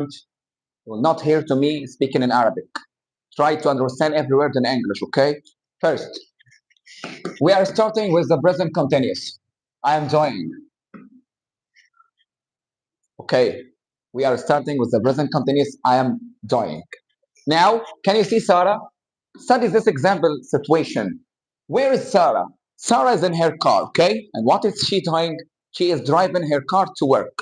You will not hear to me speaking in Arabic. Try to understand every word in English, okay? First, we are starting with the present continuous. I am doing. Okay. We are starting with the present continuous. I am doing. Now, can you see Sarah? Study this example situation. Where is Sarah? Sarah is in her car, okay? And what is she doing? She is driving her car to work.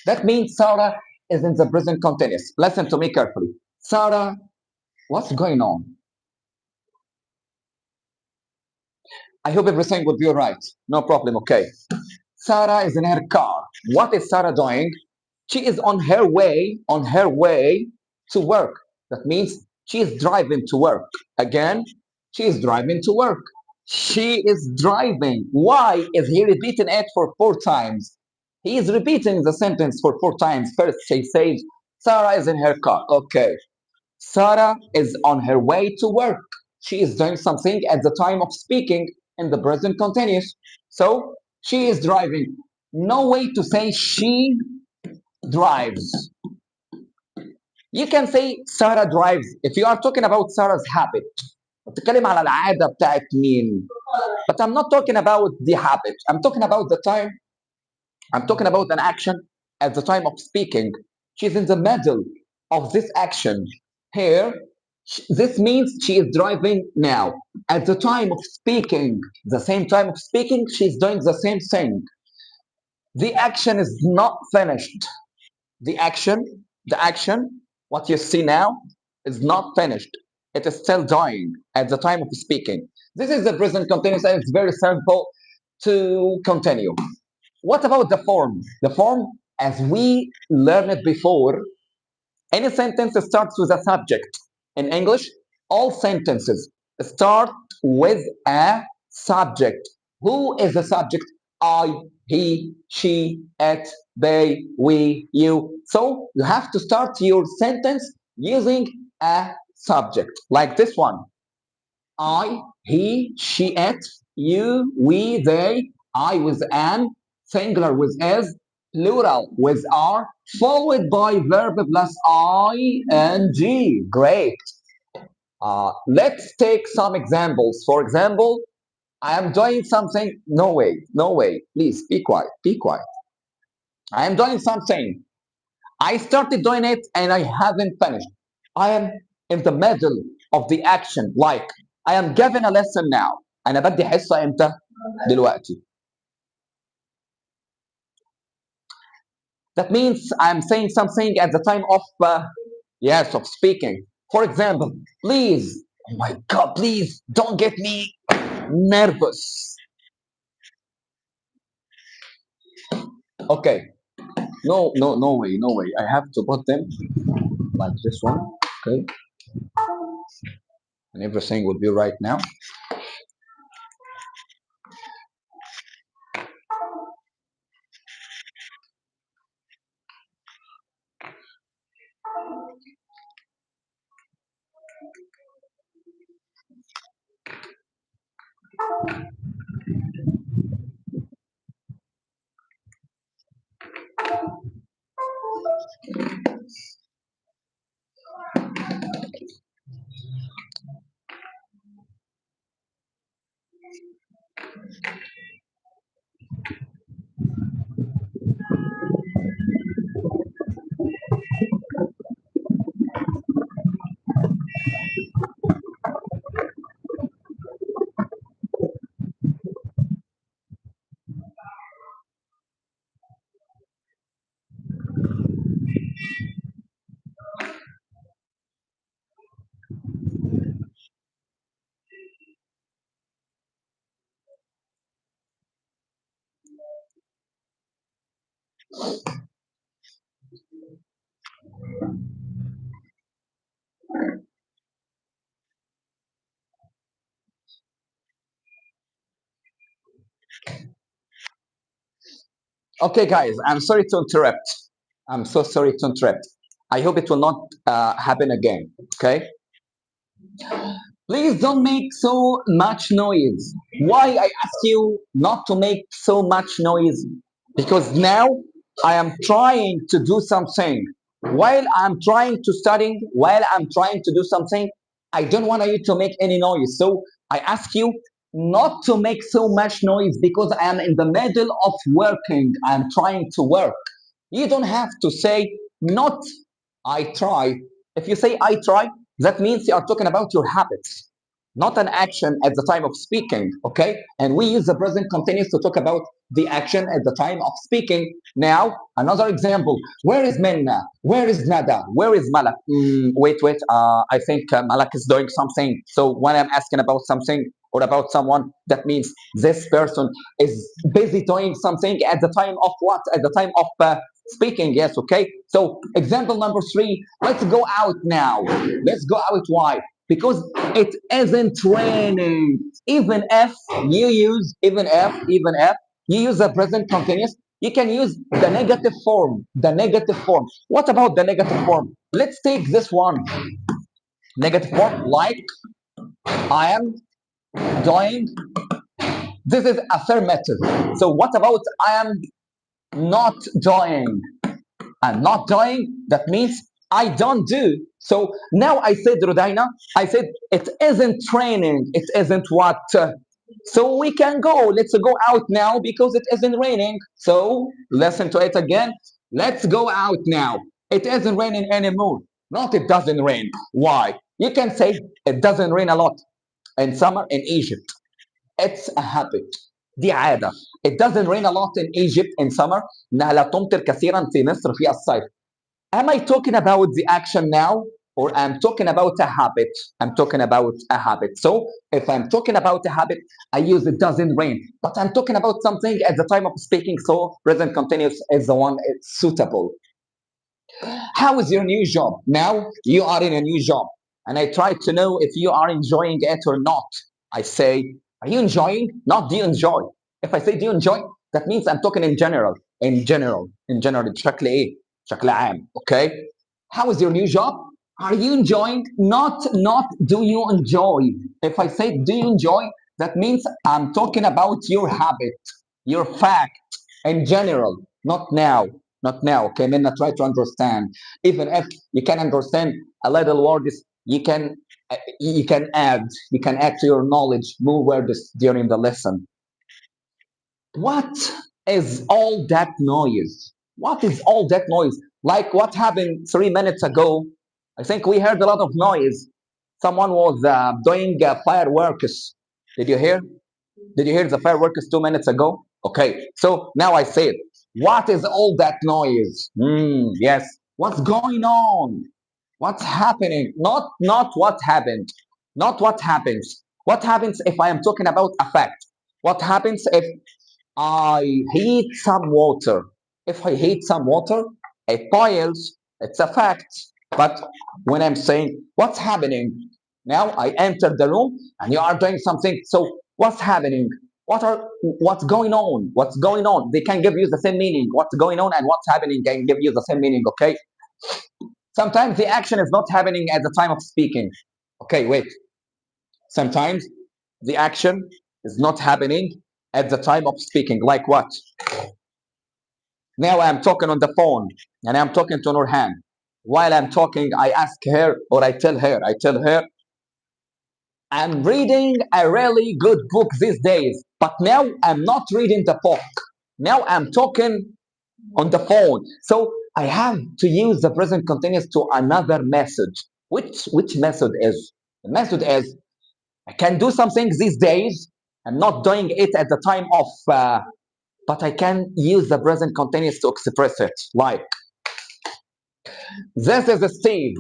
That means Sarah is in the present continuous. Listen to me carefully. Sarah, what's going on? I hope everything will be all right. No problem, okay? Sarah is in her car. What is Sarah doing? She is on her way to work. That means she is driving to work. Again, she is driving to work. She is driving. Why is he repeating it for 4 times? He is repeating the sentence for 4 times. First, she says, Sarah is in her car. Okay. Sarah is on her way to work. She is doing something at the time of speaking in the present continuous. So she is driving. No way to say she drives. You can say Sarah drives if you are talking about Sarah's habit. بتتكلم على العادة بتاعت مين. But I'm not talking about the habit. I'm talking about the time. I'm talking about an action at the time of speaking. She's in the middle of this action. Here, this means she is driving now. At the time of speaking, the same time of speaking, she's doing the same thing. The action is not finished. The action, what you see now, is not finished. It is still doing at the time of speaking. This is the present continuous, and it's very simple to continue. What about the form? The form, as we learned it before, any sentence starts with a subject. In English, all sentences start with a subject. Who is the subject? I, he, she, it, they, we, you. So you have to start your sentence using a subject, like this one. I, he, she, it, you, we, they, I with an, singular with is, plural with are, followed by verb plus ing. Great. Let's take some examples. For example, I am doing something. No way, no way. Please be quiet, be quiet. I am doing something. I started doing it and I haven't finished. I am in the middle of the action. Like, I am giving a lesson now. أنا بدي حصة إمتى؟ دلوقتي. That means I'm saying something at the time of, yes, of speaking. For example, please, oh my God, please don't get me nervous. Okay, no, no, no way, no way. I have to put them like this one, okay? And everything will be right now. Okay, guys, I'm sorry to interrupt. I'm so sorry to interrupt. I hope it will not happen again, okay? Please don't make so much noise. Why I ask you not to make so much noise? Because now I am trying to do something. while I'm trying to study, while I'm trying to do something, I don't want you to make any noise. So I ask you not to make so much noise because I am in the middle of working. I'm trying to work. You don't have to say not I try. If you say I try, that means you are talking about your habits, not an action at the time of speaking. Okay. And we use the present continuous to talk about the action at the time of speaking. Now, another example. Where is Minna? Where is Nada? Where is Malak? Wait. I think Malak is doing something. So when I'm asking about something or about someone, that means this person is busy doing something at the time of what? At the time of speaking. Yes. Okay. So example number three. Let's go out now. Let's go out. Why? Because it isn't raining. Even if you use the present continuous, you can use the negative form. The negative form. What about the negative form? Let's take this one. Negative form, like I am doing. This is affirmative. So what about I am not doing? I'm not doing. That means I don't do. So now I said, Rodina, I said it isn't training. It isn't what. So we can go. Let's go out now because it isn't raining. So listen to it again. Let's go out now. It isn't raining anymore. Not it doesn't rain. Why? You can say it doesn't rain a lot in summer in Egypt. It's a habit. دي عادة. It doesn't rain a lot in Egypt in summer. إنها لا تمطر كثيرا في مصر في الصيف. Am I talking about the action now or I'm talking about a habit? I'm talking about a habit. So if I'm talking about a habit, I use it doesn't rain. But I'm talking about something at the time of speaking. So present continuous is the one it's suitable. How is your new job? Now you are in a new job. And I try to know if you are enjoying it or not. I say, are you enjoying? Not do you enjoy. If I say do you enjoy, that means I'm talking in general. In general. بشكل ايه؟ بشكل عام. Okay? How is your new job? Are you enjoying? Not do you enjoy. If I say do you enjoy, that means I'm talking about your habit, your fact in general, not now. Not now. Okay, Minna, try to understand. Even if you can understand a little words, you can add to your knowledge more words during the lesson. What is all that noise? What is all that noise? Like what happened 3 minutes ago? I think we heard a lot of noise. Someone was doing fireworks. Did you hear? Did you hear the fireworks 2 minutes ago? Okay, so now I say it. What is all that noise? Yes. What's going on? What's happening? Not what happened. Not what happens. What happens if I am talking about a fact? What happens if I heat some water? If I heat some water, it boils. It's a fact. But when I'm saying what's happening, now I enter the room and you are doing something. So what's happening? What's going on? What's going on? They can give you the same meaning. What's going on and what's happening can give you the same meaning. Okay. Sometimes the action is not happening at the time of speaking. Okay, wait. Sometimes the action is not happening at the time of speaking. Like what? Now I'm talking on the phone and I'm talking to Nurhan. While I'm talking, I ask her or I tell her, I'm reading a really good book these days, but now I'm not reading the book. Now I'm talking on the phone. So I have to use the present continuous to another message. Which method is? The method is I can do something these days. I'm not doing it at the time of, but I can use the present continuous to express it. Like this is Steve.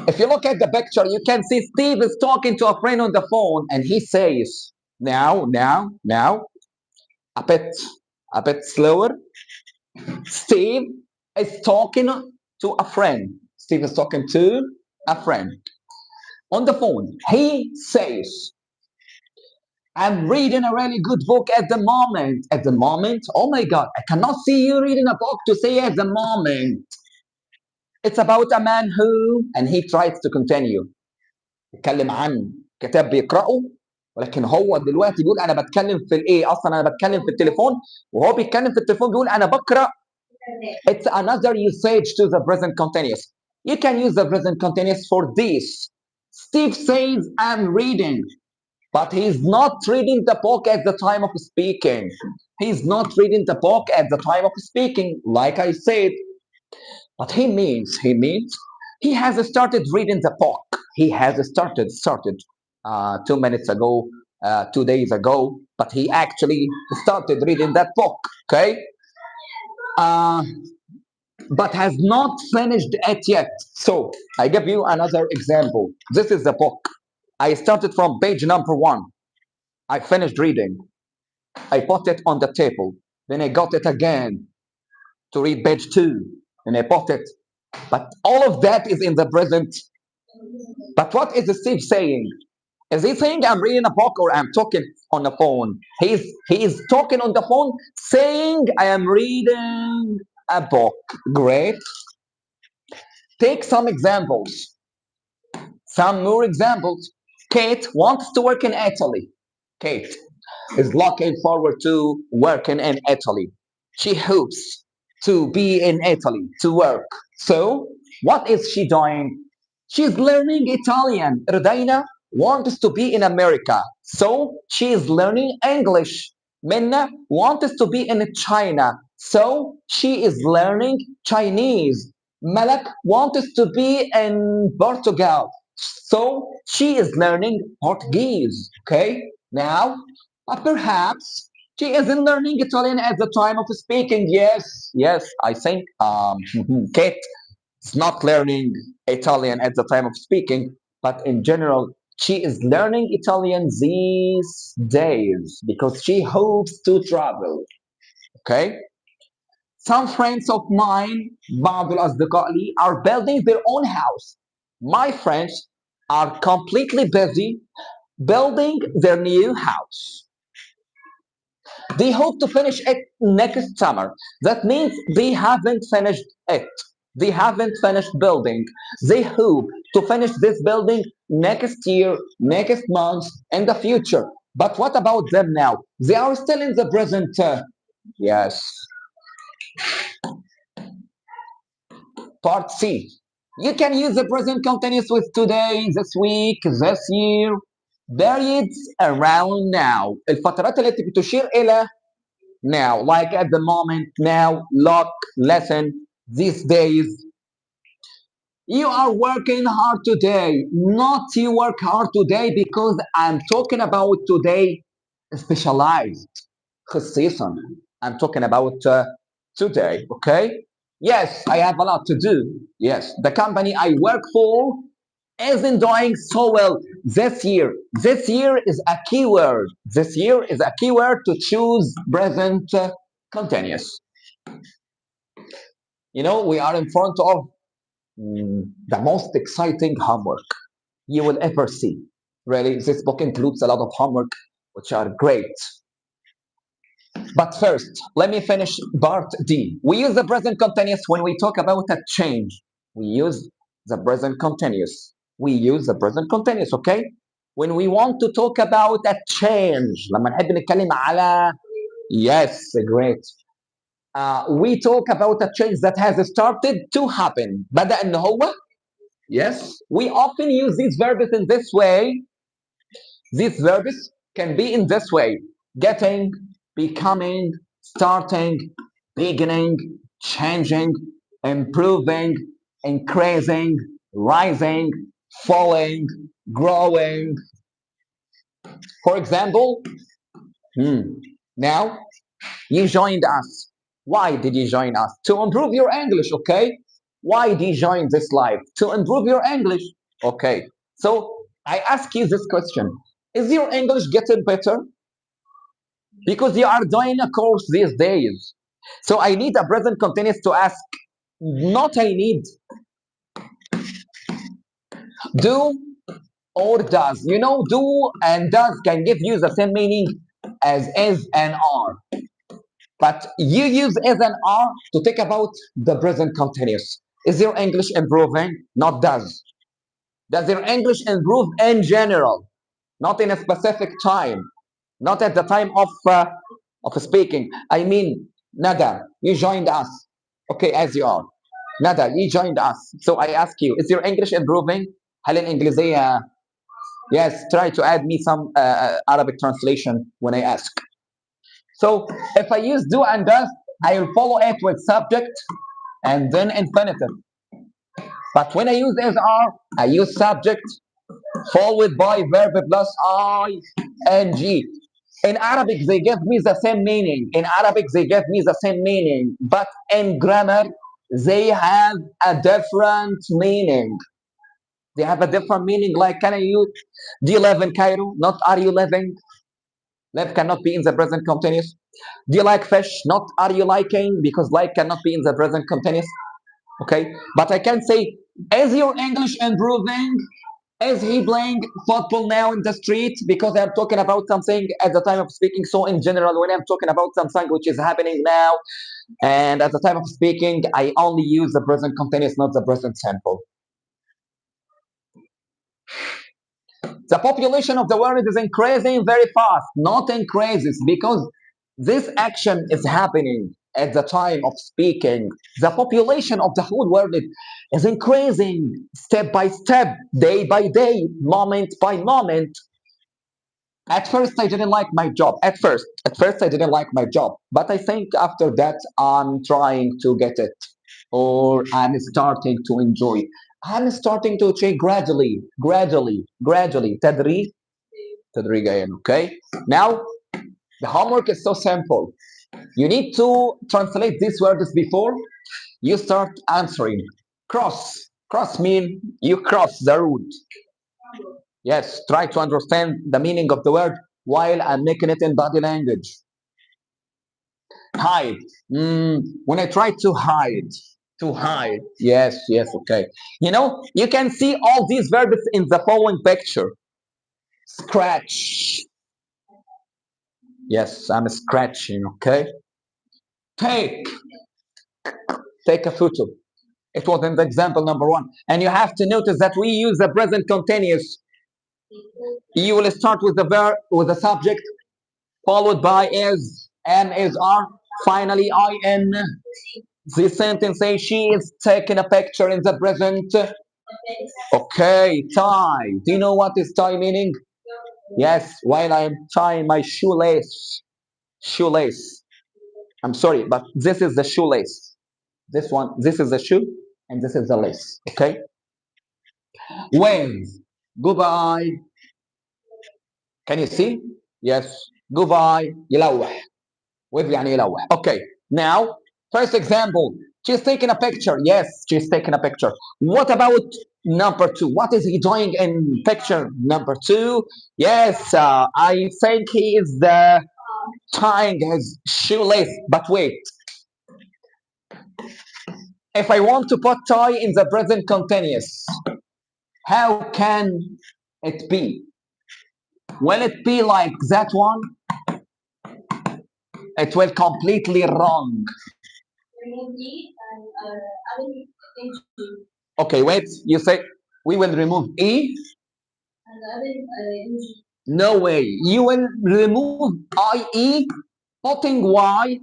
If you look at the picture, you can see Steve is talking to a friend on the phone, and he says, "Now, a bit, a bit slower. Steve is talking to a friend. Steve is talking to a friend on the phone. He says, I'm reading a really good book at the moment. At the moment? Oh my God, I cannot see you reading a book to say at the moment. It's about a man who, and he tries to continue. يتكلم عن كتاب بيقرأه ولكن هو دلوقتي بيقول أنا بتكلم في الإيه؟ أصلا أنا بتكلم في التليفون وهو بيتكلم في التليفون بيقول أنا بقرأ It's another usage to the present continuous. You can use the present continuous for this. Steve says, I'm reading, but he's not reading the book at the time of speaking. He's not reading the book at the time of speaking, like I said. But he means he has started reading the book. He has started 2 minutes ago, 2 days ago. But he actually started reading that book. Okay, uh, but has not finished it yet. So I give you another example. This is the book. I started from page number 1. I finished reading. I put it on the table. Then I got it again to read page 2. And I put it. But all of that is in the present. But what is Steve saying? Is he saying I'm reading a book or I'm talking on the phone? He's talking on the phone, saying I am reading a book. Great. Take some examples. Some more examples. Kate wants to work in Italy. Kate is looking forward to working in Italy. She hopes to be in Italy to work. So, what is she doing? She's learning Italian. Rodina wants to be in America. So, she is learning English. Minna wants to be in China. So, she is learning Chinese. Malak wants to be in Portugal. So, she is learning Portuguese. Okay? Now, perhaps she isn't learning Italian at the time of speaking. Yes, yes, I think Kate is not learning Italian at the time of speaking, but in general, she is learning Italian these days because she hopes to travel. Okay? Some friends of mine, بعض الأصدقاء لي, are building their own house. My friends are completely busy building their new house. They hope to finish it next summer. That means they haven't finished it. They haven't finished building. They hope to finish this building next year, next month, in the future. But what about them now? They are still in the present. Yes. Part C. You can use the present continuous with today, this week, this year. Periods around now. الفترات التي بتشير إلى now, like at the moment, now, look, listen, these days. You are working hard today, not you work hard today because I'm talking about today specialized. خصيصا. I'm talking about today, okay? Yes, I have a lot to do. Yes, the company I work for isn't doing so well this year. This year is a keyword. This year is a keyword to choose present continuous. We are in front of the most exciting homework you will ever see. Really, this book includes a lot of homework, which are great. But first, let me finish part D. We use the present continuous when we talk about a change. We use the present continuous. We use the present continuous, okay? When we want to talk about a change, لما نحب نتكلم على yes, great. We talk about a change that has started to happen. بدأ إن هو yes. We often use these verbs in this way. These verbs can be in this way: getting, becoming, starting, beginning, changing, improving, increasing, rising, falling, growing. For example, now you joined us. Why did you join us? To improve your English, okay? Why did you join this live? To improve your English, okay? So I ask you this question: is your English getting better? Because you are doing a course these days. So I need a present continuous to ask, not I need. Do or does. Do and does can give you the same meaning as is and are. But you use is and are to think about the present continuous. Is your English improving? Not does. Does your English improve in general? Not in a specific time. Not at the time of speaking. I mean, Nada, you joined us. Okay, as you are. Nada, you joined us. So I ask you, is your English improving? هل الإنجليزية? Yes, try to add me some Arabic translation when I ask. So if I use do and does, I will follow it with subject and then infinitive. But when I use is are, I use subject followed by verb plus ing. In Arabic, they give me the same meaning. In Arabic, they give me the same meaning. But in grammar, they have a different meaning. They have a different meaning. Like, can I use, do you live in Cairo? Not are you living? Live cannot be in the present continuous. Do you like fish? Not are you liking? Because like cannot be in the present continuous. Okay. But I can say, is your English improving? Is he playing football now in the street? Because I'm talking about something at the time of speaking. So in general, when I'm talking about something which is happening now, and at the time of speaking, I only use the present continuous, not the present simple. The population of the world is increasing very fast, not increases, because this action is happening at the time of speaking. The population of the whole world is increasing step by step, day by day, moment by moment. At first, I didn't like my job. At first, I didn't like my job. But I think after that, I'm trying to get it, or I'm starting to enjoy. I'm starting to change gradually. تدريج تدريجيا. Okay. Now the homework is so simple. You need to translate these words before you start answering. Cross mean you cross the road. Yes, try to understand the meaning of the word while I'm making it in body language. Hide. When I try to hide. Yes, okay. You can see all these verbs in the following picture. Scratch. Yes, I'm scratching, okay? Take. Take a photo. It was in the example number one. And you have to notice that we use the present continuous. You will start with the verb, with the subject, followed by is, am, is, are, finally in. The sentence says she is taking a picture in the present. Okay, tie. Do you know what is tie meaning? Yes, while I'm tying my shoelace. Shoelace. I'm sorry, but this is the shoelace. This is the shoe, and this is the lace. Okay? Wave. Goodbye. Can you see? Yes. Goodbye. يلوح. Wave يعني يلوح. Okay. Now, first example. She's taking a picture. Yes, she's taking a picture. What about number two? What is he doing in picture number two? Yes, I think he is tying his shoelace. But wait, if I want to put tie in the present continuous, how can it be? Will it be like that one? It will completely wrong. Okay, wait. You say we will remove E? No way. You will remove IE, putting Y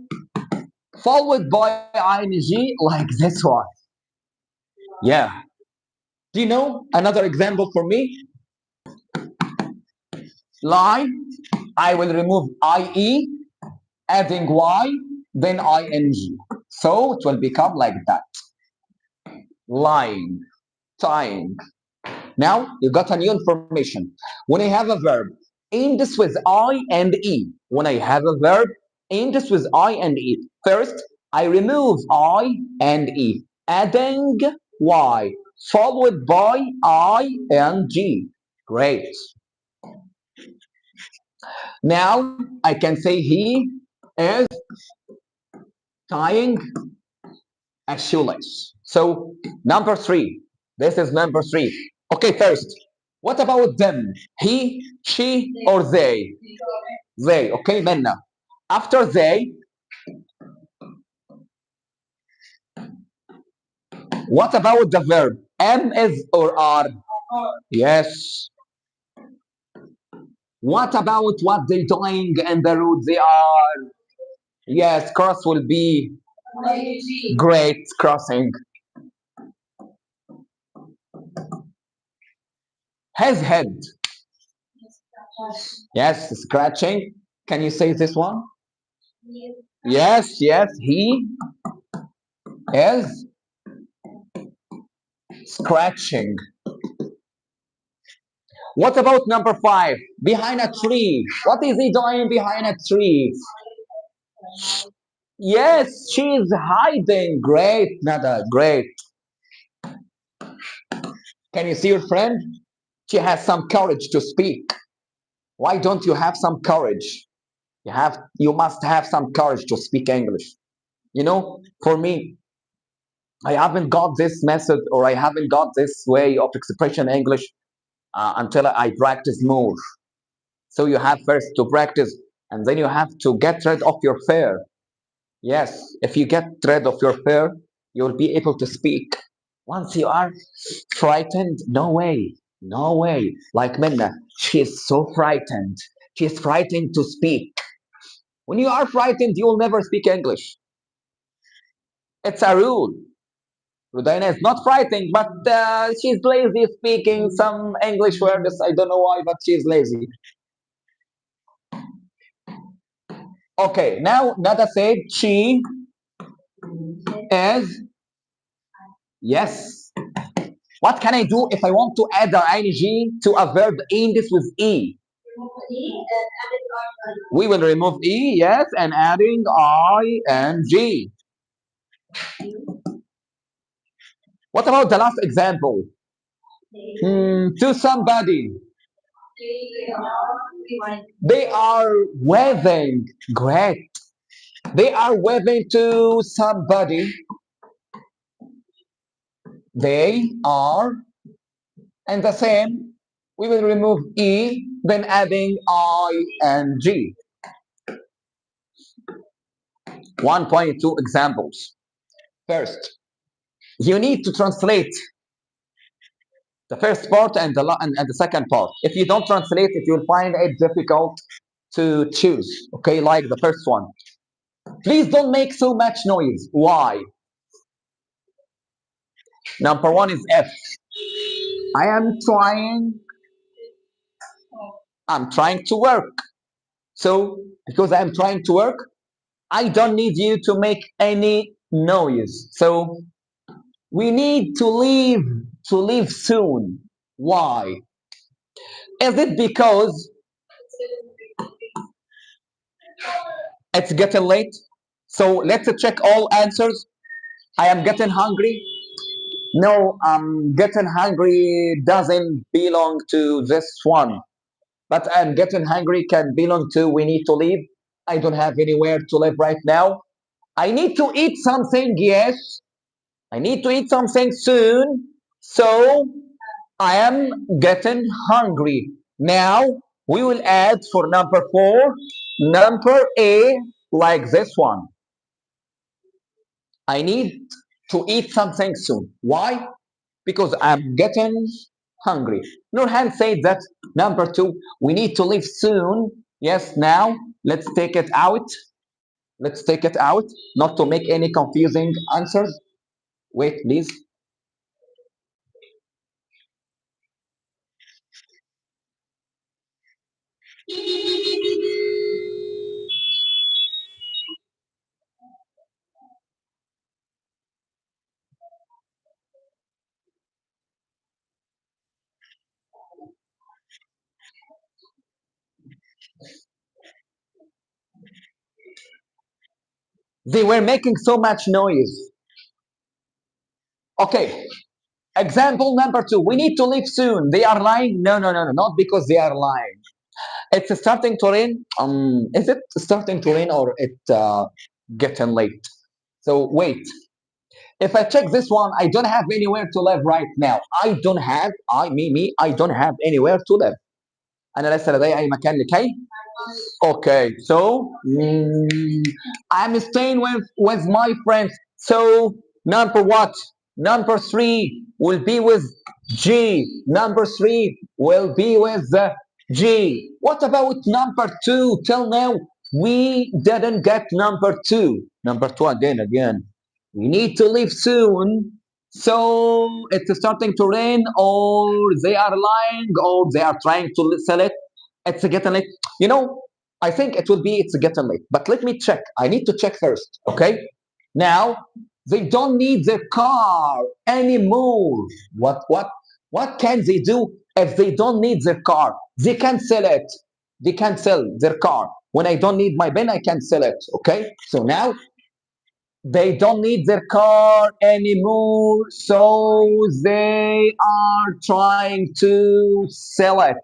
followed by ING like this one. Yeah. Do you know another example for me? Lie. I will remove IE, adding Y, then ING. So it will become like that. Lying, tying. Now you got a new information. When I have a verb, end this with I and E. When I have a verb, end this with I and E. First, I remove I and E, adding Y, followed by I and G. Great. Now I can say he is tying a shoelace. So number three. This is number three. Okay, first, what about them? He, she, or they? They. Okay, Menna. After they, what about the verb? Am, is, or are? Yes. What about what they doing in the road? They are. Yes, cross will be. Great. Crossing. His head. Yes. Scratching. Can you say this one? Yes. Yes. He is scratching. What about number five? Behind a tree. What is he doing behind a tree? Yes, she's hiding. Great, Nada. Great. Can you see your friend? She has some courage to speak. Why don't you have some courage? You must have some courage to speak English. For me, I haven't got this method or I haven't got this way of expression English until I practice more. So you have first to practice and then you have to get rid of your fear. Yes, if you get rid of your fear, you'll be able to speak. Once you are frightened, no way, no way. Like Minna, she is so frightened. She is frightened to speak. When you are frightened, you will never speak English. It's a rule. Rudaina is not frightened, but she's lazy speaking some English words. I don't know why, but she's lazy. Okay, now Nada said she is. Yes. What can I do if I want to add an ing to a verb ends with e? We will remove e, yes, and adding ing. What about the last example? To somebody. They are waving. Great. They are waving to somebody. They are, and the same. We will remove e, then adding ing. 1.2 examples. First, you need to translate the first part and the second part. If you don't translate it, you'll find it difficult to choose. Okay, like the first one. Please don't make so much noise. Why? Number one is F. I am trying. I'm trying to work. So because I'm trying to work, I don't need you to make any noise. So we need to leave soon. Why? Is it because it's getting late? So let's check all answers. I am getting hungry. No, getting hungry doesn't belong to this one. But I'm getting hungry can belong to we need to leave. I don't have anywhere to live right now. I need to eat something, yes. I need to eat something soon. So I am getting hungry. Now we will add for number four, number A, like this one. I need to eat something soon. Why? Because I'm getting hungry. Nurhan said that number two, we need to leave soon. Yes, now let's take it out. Let's take it out, not to make any confusing answers. Wait, please. They were making so much noise. Okay, example number two, we need to leave soon. They are lying? No, no, no, no, not because they are lying. It's starting to rain. Is it starting to rain or it getting late? So wait. If I check this one, I don't have anywhere to live right now. I don't have I don't have anywhere to live. أنا ليس لدي أي مكان لكي. Okay, so I'm staying with my friends. So number what? Number three will be with G. Number three will be with G. What about number two? Till now we didn't get number two. Number two, again. We need to leave soon. So it's starting to rain, or they are lying, or they are trying to sell it. It's getting late. You know, I think it will be it's getting late. But let me check. I need to check first. Okay. Now they don't need their car anymore. What can they do if they don't need their car? They can sell it. They can sell their car. When I don't need my bin, I can sell it. Okay. So now they don't need their car anymore, so they are trying to sell it.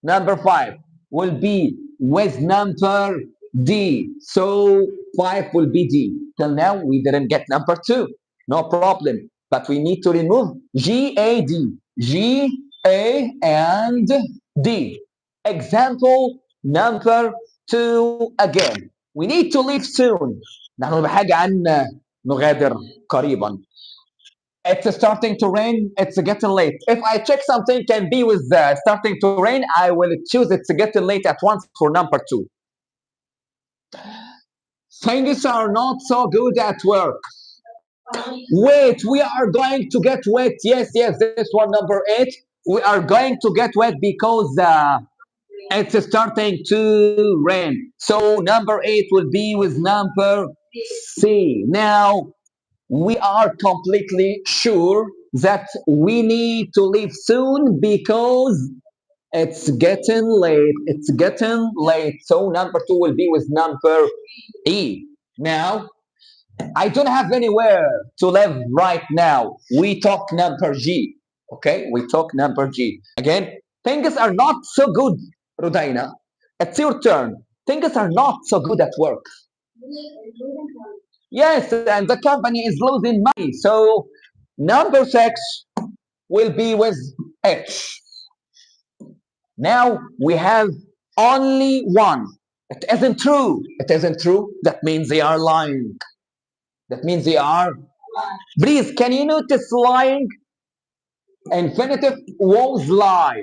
Number five will be with number D. So five will be D. Till now, we didn't get number two. No problem. But we need to remove G, A, D. G, A, and D. Example number two again. We need to leave soon. نحن بحاجة أن نغادر قريبا. It's starting to rain. It's getting late. If I check something can be with starting to rain, I will choose it's getting late at once for number two. Things are not so good at work. Wait, we are going to get wet. Yes, this one number eight. We are going to get wet because it's starting to rain. So number eight will be with number C. Now we are completely sure that we need to leave soon because it's getting late. It's getting late. So number two will be with number E. Now, I don't have anywhere to live right now. We talk number G. Okay, we talk number G. Again, things are not so good, Rudaina. It's your turn. Things are not so good at work. Yes, and the company is losing money. So number six will be with H. Now we have only one. It isn't true. It isn't true. That means they are lying. That means they are. Please, can you notice lying? Infinitive was lie.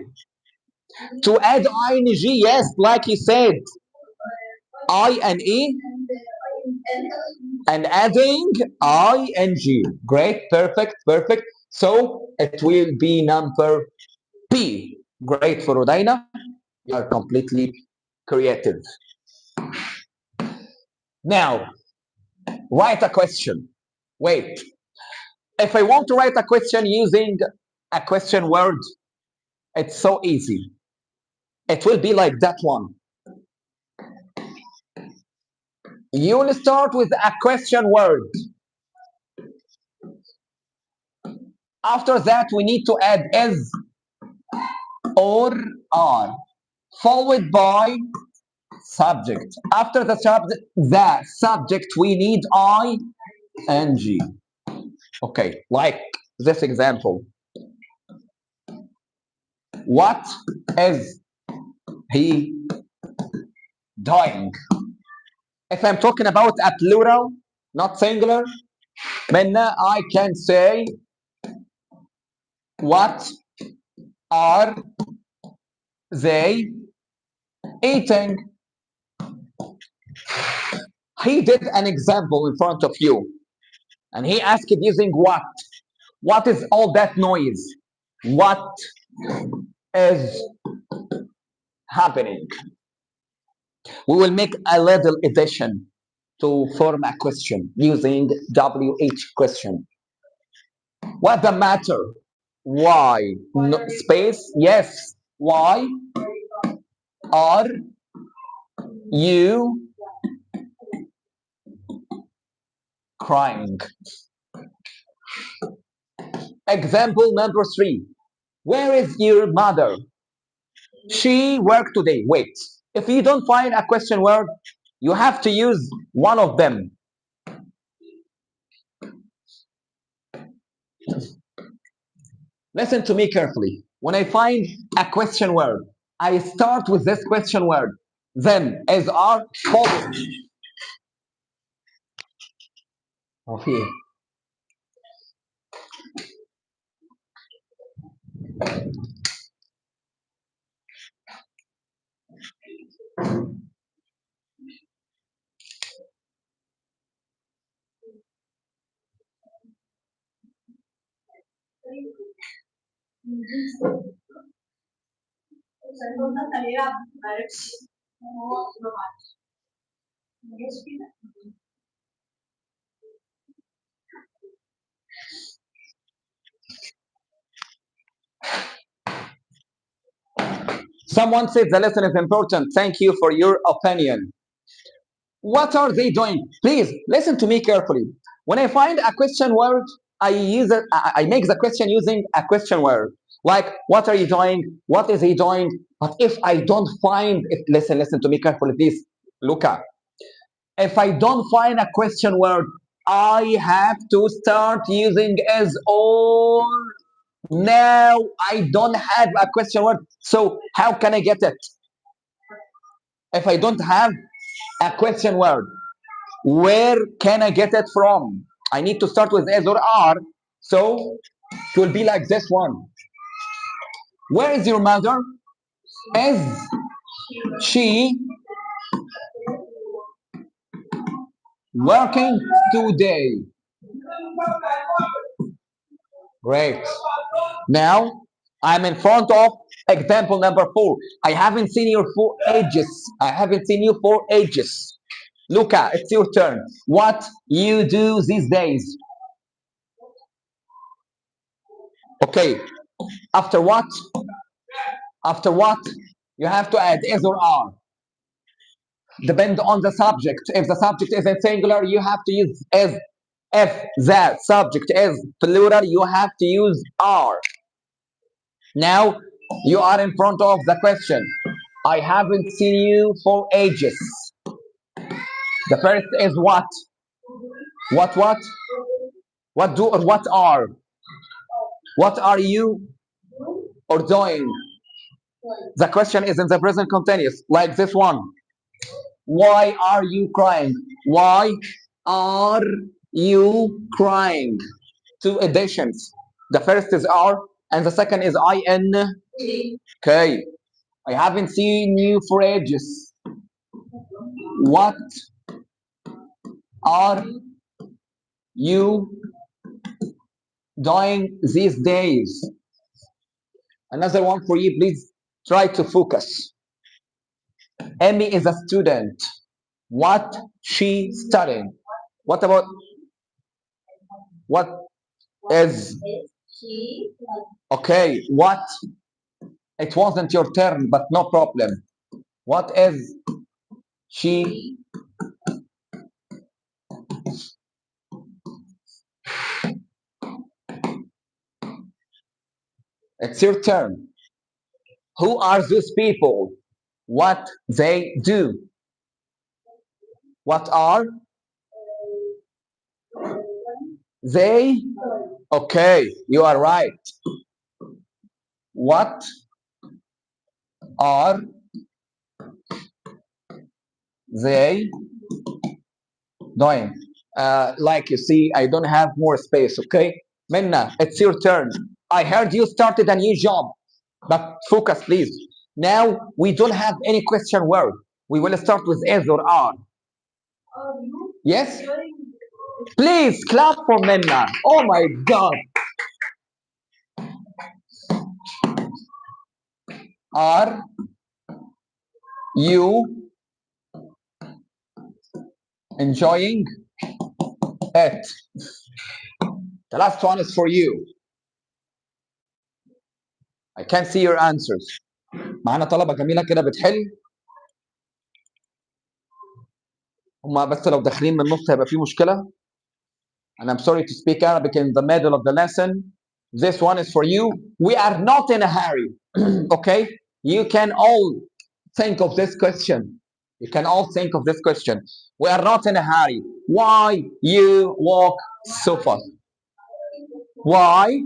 To add ing, yes, like you said, I and E, and adding ing. Great, perfect. So it will be number P. Great for Rodina. You are completely creative. Now, write a question. Wait. If I want to write a question using a question word, it's so easy. It will be like that one. You will start with a question word. After that, we need to add is or are, followed by subject. After the subject, we need ing. Okay, like this example. What is he doing? If I'm talking about a plural, not singular, then I can say what are they eating? He did an example in front of you and he asked it using what? What is all that noise? What is happening? We will make a little addition to form a question using WH question. What the matter? Why? No, space? Yes. Why are you crying? Example number three. Where is your mother? She worked today. Wait. If you don't find a question word, you have to use one of them. Listen to me carefully. When I find a question word, I start with this question word. Then, as are followed. Okay. Someone said the lesson is important. Thank you for your opinion. What are they doing? Please listen to me carefully. When I find a question word, I use it. I make the question using a question word. Like, what are you doing? What is he doing? But if I don't find it, listen to me carefully, please, Luca. If I don't find a question word, I have to start using as or. Now I don't have a question word. So how can I get it? If I don't have a question word, where can I get it from? I need to start with as or are. So it will be like this one. Where is your mother? Is she working today? Great. Now I'm in front of example number 4. I haven't seen you for ages. I haven't seen you for ages. Luca, it's your turn. What you do these days? Okay. After what? After what? You have to add is or are. Depend on the subject. If the subject is in singular, you have to use is. If the subject is plural, you have to use are. Now you are in front of the question. I haven't seen you for ages. The first is what? What what? What do or what are? What are you or doing? The question is in the present continuous, like this one. Why are you crying? Why are you crying? Two additions. The first is are and the second is in. Okay. I haven't seen you for ages. What are you doing these days? Another one for you, please try to focus. Amy is a student. What she studying? What about what is okay? What it wasn't your turn, but no problem. What is she? It's your turn. Who are those people? What they do? What are they? Okay, you are right. What are they doing? Like you see, I don't have more space. Okay, Minna, it's your turn. I heard you started a new job, but focus, please. Now we don't have any question word. We will start with is or are. Yes? Please clap for Minna. Oh my God. Are you enjoying it? The last one is for you. I can't see your answers. معانا طلبة جميلة كده بتحل. هما بس لو داخلين من النص هيبقى في مشكلة. And I'm sorry to speak Arabic in the middle of the lesson. This one is for you. We are not in a hurry. Okay? You can all think of this question. You can all think of this question. We are not in a hurry. Why you walk so fast? Why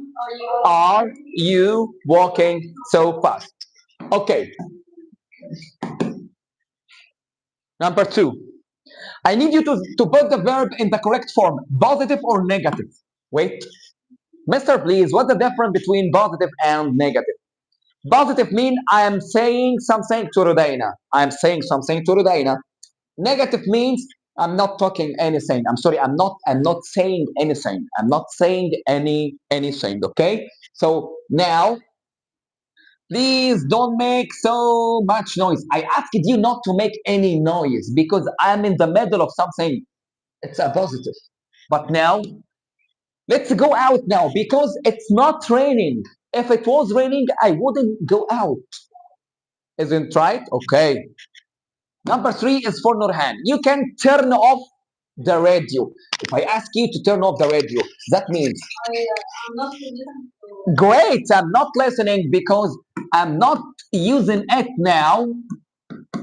are you walking so fast? Okay. Number 2. I need you to put the verb in the correct form, positive or negative. Wait. Mister, please, what's the difference between positive and negative? Positive mean I am saying something to Rudaina. I am saying something to Rudaina. Negative means I'm not talking anything. I'm sorry, I'm not saying anything. I'm not saying anything. Okay? So now Please don't make so much noise. I asked you not to make any noise because I'm in the middle of something. It's a positive. But now, let's go out now because it's not raining. If it was raining, I wouldn't go out. Isn't right? Okay. Number three is for Nurhan. You can turn off the radio. If I ask you to turn off the radio, that means great. I'm not listening because I'm not using it now.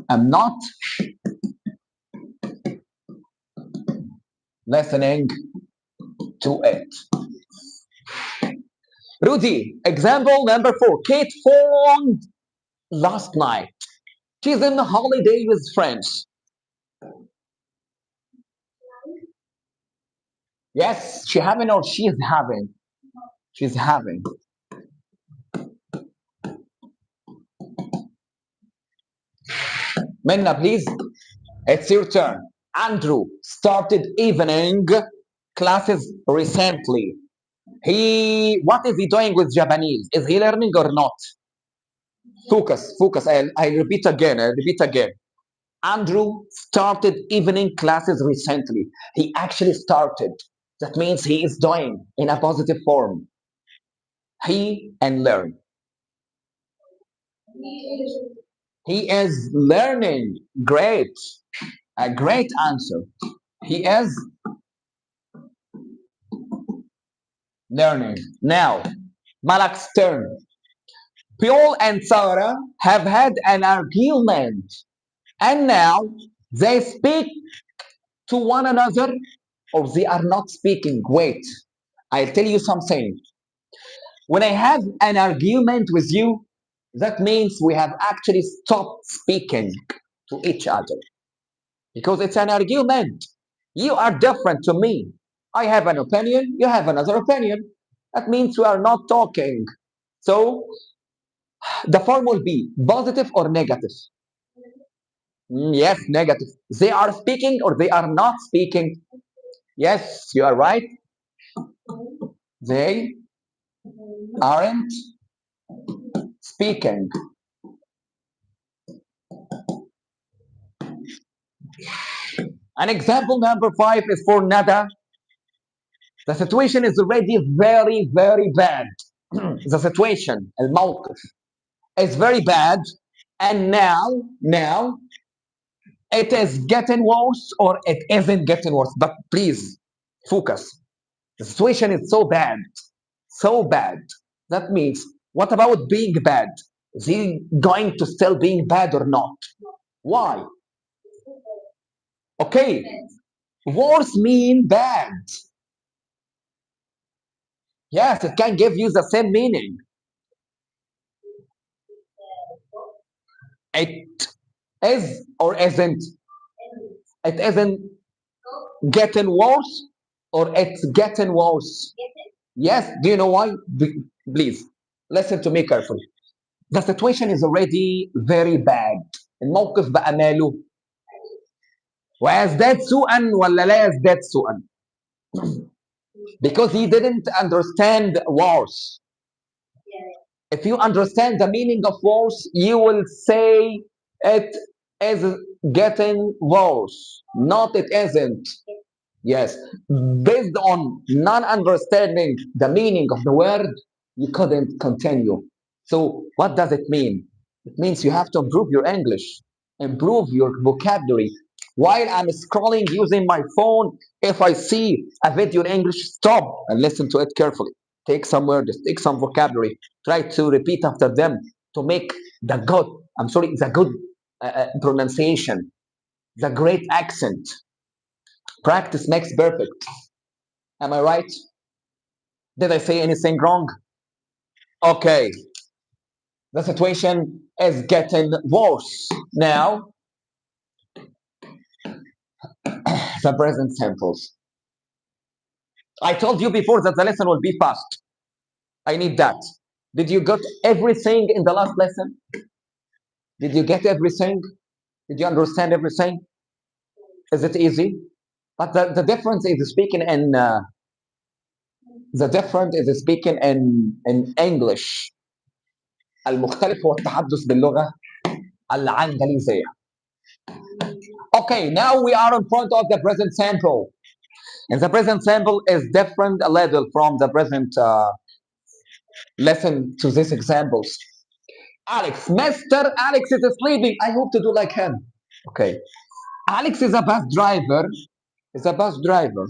I'm not listening to it. Rudy, example number four. Kate phoned last night. She's on a holiday with friends. Yes, she having or she is having. She's having. Minna, please. It's your turn. Andrew started evening classes recently. What is he doing with Japanese? Is he learning or not? Focus, focus. I repeat again. I repeat again. Andrew started evening classes recently. He actually started. That means he is doing in a positive form. He and learn. He is learning. Great. A great answer. He is learning. Now, Malak's turn. Paul and Sarah have had an argument, and now they speak to one another, or they are not speaking. Wait, I'll tell you something. When I have an argument with you, that means we have actually stopped speaking to each other because it's an argument. You are different to me. I have an opinion, you have another opinion. That means we are not talking. So the form will be positive or negative. Yes, negative. They are speaking or they are not speaking. Yes, you are right. They aren't speaking. An example number five is for Nada. The situation is already very, very bad. The situation, الموقف, is very bad. And now it is getting worse or it isn't getting worse. But please focus. The situation is so bad, so bad. That means, what about being bad? Is he going to still being bad or not? Why? Okay, worse mean bad. Yes, it can give you the same meaning. It is or isn't. It isn't getting worse or it's getting worse. Yes, do you know why? Please listen to me carefully. The situation is already very bad. الموقف بقى ماله ويزداد سوءا ولا لا يزداد سوءا because he didn't understand wars. If you understand the meaning of wars, you will say it is getting worse, not it isn't. Yes, based on non-understanding the meaning of the word, you couldn't continue. So what does it mean? It means you have to improve your English, improve your vocabulary. While I'm scrolling using my phone, if I see a video in English, stop and listen to it carefully. Take some words, take some vocabulary, try to repeat after them to make the good pronunciation, the great accent. Practice makes perfect. Am I right? Did I say anything wrong? Okay. The situation is getting worse. Now, the present simples. I told you before that the lesson will be fast. I need that. Did you get everything in the last lesson? Did you get everything? Did you understand everything? Is it easy? But the difference is speaking in the difference is speaking in English. المختلف هو التحدث باللغة العنجليزية. Okay, now we are in front of the present simple. And the present simple is different a little from the present listen to these examples. Alex, Mr. Alex is sleeping. I hope to do like him. Okay. Alex is a bus driver. Is a bus driver.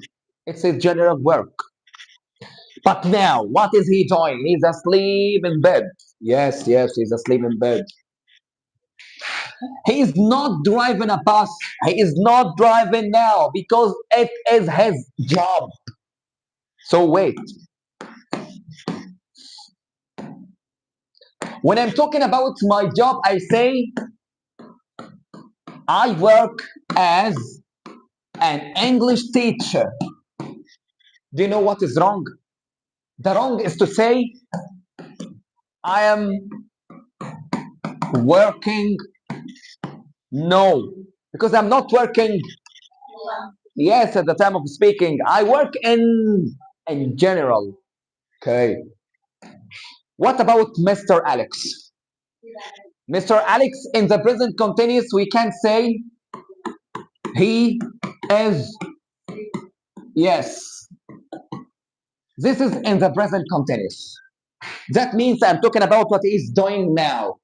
It's his general work. But now, what is he doing? He's asleep in bed. Yes, yes, he's asleep in bed. He is not driving a bus. He is not driving now because it is his job. So wait. When I'm talking about my job, I say I work as an English teacher. Do you know what is wrong? The wrong is to say I am working. No, because I'm not working. Yes, at the time of speaking, I work in general. Okay. What about Mr. Alex? Mr. Alex in the present continuous, we can say he is. Yes, this is in the present continuous. That means I'm talking about what he's doing now.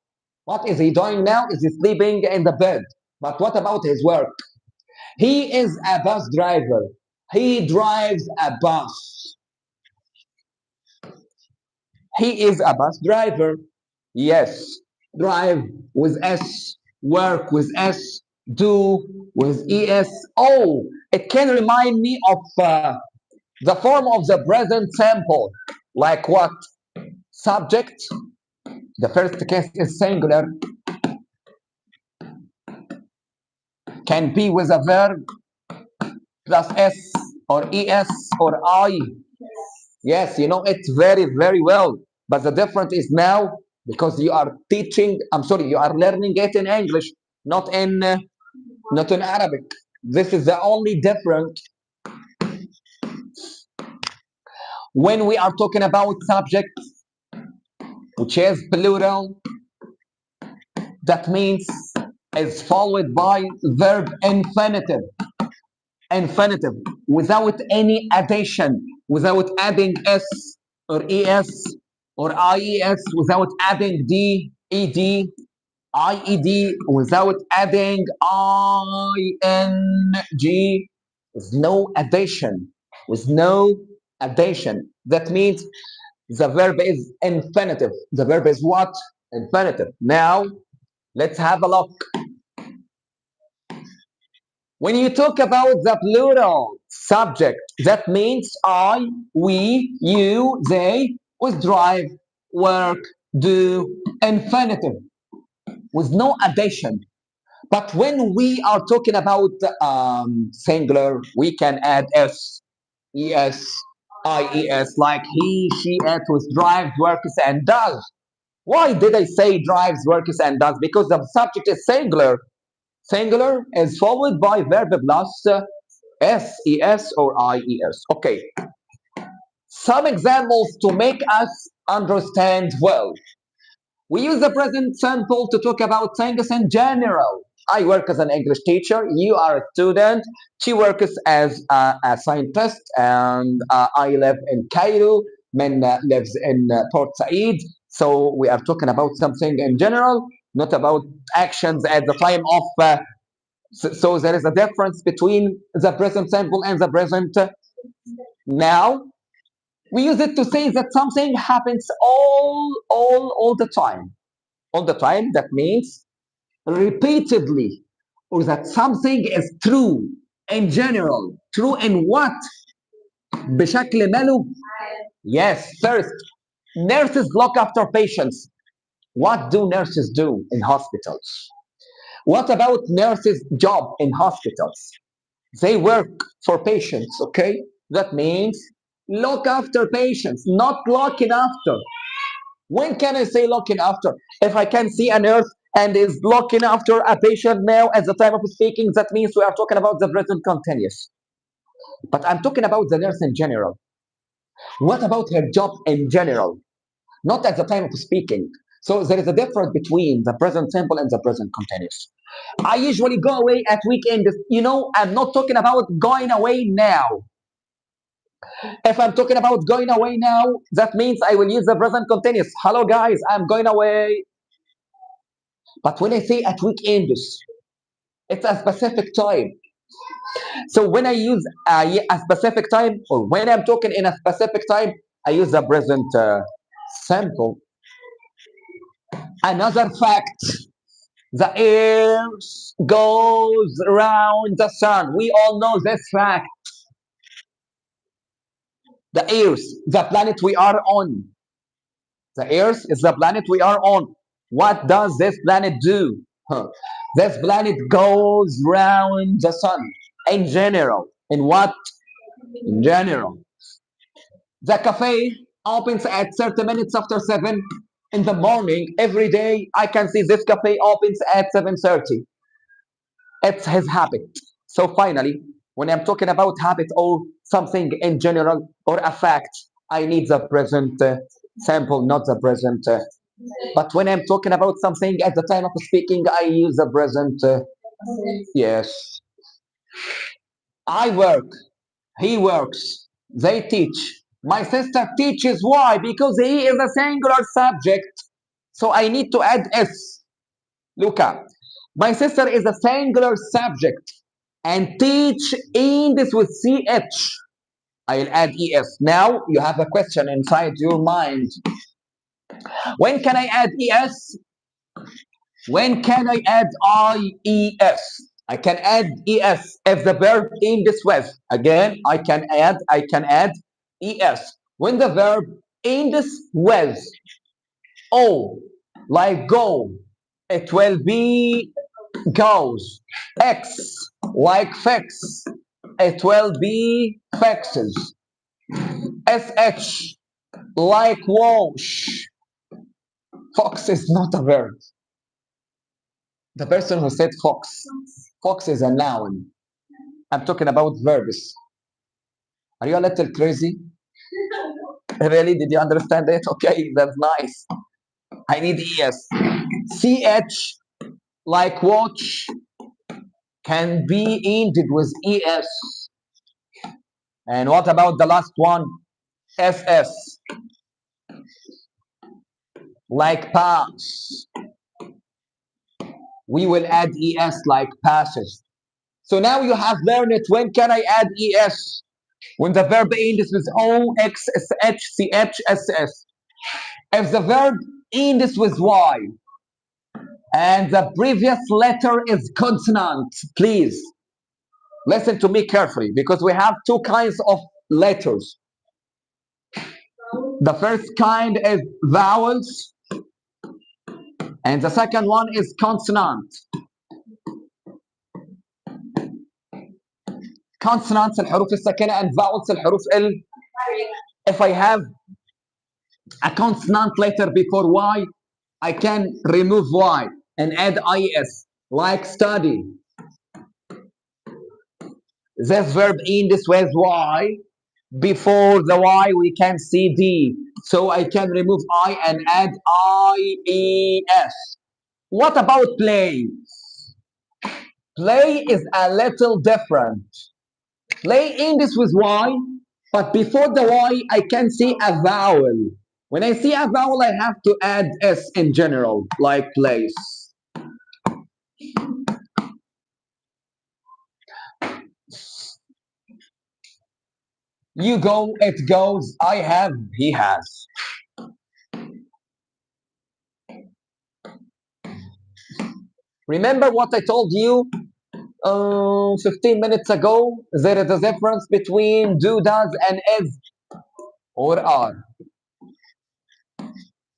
What is he doing now? Is he sleeping in the bed? But what about his work? He is a bus driver. He drives a bus. He is a bus driver. Yes. Drive with S, work with S, do with ES. Oh, it can remind me of the form of the present simple. Like what? Subject. The first case is singular. Can be with a verb plus S or ES or I. Yes, you know it very, very well. But the difference is now because you are teaching, I'm sorry, you are learning it in English, not in Arabic. This is the only difference. When we are talking about subject, which is plural, that means is followed by verb infinitive. Infinitive without any addition, without adding S or ES or IES, without adding D, ED, IED, without adding ING, with no addition, with no addition. That means the verb is infinitive. The verb is what? Infinitive. Now, let's have a look. When you talk about the plural subject, that means I, we, you, they, with drive, work, do, infinitive, with no addition. But when we are talking about singular, we can add S, ES, IES, like he, she, it, with drives, works, and does. Why did I say drives, works, and does? Because the subject is singular. Singular is followed by verb plus SES or IES. Okay, some examples to make us understand well. We use the present simple to talk about things in general. I work as an English teacher. You are a student. She works as a scientist, and I live in Cairo. Min lives in Port Said. So we are talking about something in general, not about actions at the time of so there is a difference between the present simple and the present now. We use it to say that something happens all the time. All the time, that means repeatedly, or that something is true in general. True in what? بشكل ماله? Yes, first, nurses look after patients. What do nurses do in hospitals? What about nurses' job in hospitals? They work for patients, okay? That means look after patients, not looking after. When can I say looking after? If I can see a nurse and is looking after a patient now at the time of speaking, that means we are talking about the present continuous. But I'm talking about the nurse in general. What about her job in general? Not at the time of speaking. So there is a difference between the present simple and the present continuous. I usually go away at weekends. I'm not talking about going away now. If I'm talking about going away now, that means I will use the present continuous. Hello, guys, I'm going away. But when I say at weekends, it's a specific time. So when I use a specific time, or when I'm talking in a specific time, I use the present simple. Another fact: the earth goes around the sun. We all know this fact. The earth, the planet we are on. The earth is the planet we are on. What does this planet do? Huh. This planet goes around the sun in general. In what? In general. The cafe opens at 30 minutes after 7 in the morning. Every day I can see this cafe opens at 7:30. It's his habit. So finally, when I'm talking about habit or something in general or a fact, I need the present sample, not the present. But when I'm talking about something at the time of speaking, I use the present. Yes. I work. He works. They teach. My sister teaches. Why? Because he is a singular subject. So I need to add S. Look up. My sister is a singular subject and teach in this with CH. I'll add ES. Now you have a question inside your mind. When can I add ES? When can I add IES? I can add ES if the verb in this with. Again, I can add ES. When the verb in this with. O, like go, it will be goes. X, like fix, it will be fixes. SH, like wash. Fox is not a verb. The person who said fox, fox is a noun. I'm talking about verbs. Are you a little crazy? Really? Did you understand it? Okay, that's nice. I need ES. CH, like watch, can be ended with ES. And what about the last one? SS, like pass. We will add ES like passes. So now you have learned it. When can I add ES? When the verb ends with O, X, S, H, C, H, S, S. If the verb ends with Y and the previous letter is consonant, please listen to me carefully because we have two kinds of letters. The first kind is vowels and the second one is consonant. Consonants الحروف الساكنة and vowels الحروف if I have a consonant letter before Y, I can remove Y and add IS, like study. This verb ends with Y. Before the Y, we can see D. So I can remove I and add IES. What about play? Play is a little different. Play ends with Y, but before the Y, I can see a vowel. When I see a vowel, I have to add S in general, like place. You go, it goes, I have, he has. Remember what I told you 15 minutes ago? There is a difference between do, does, and is or are.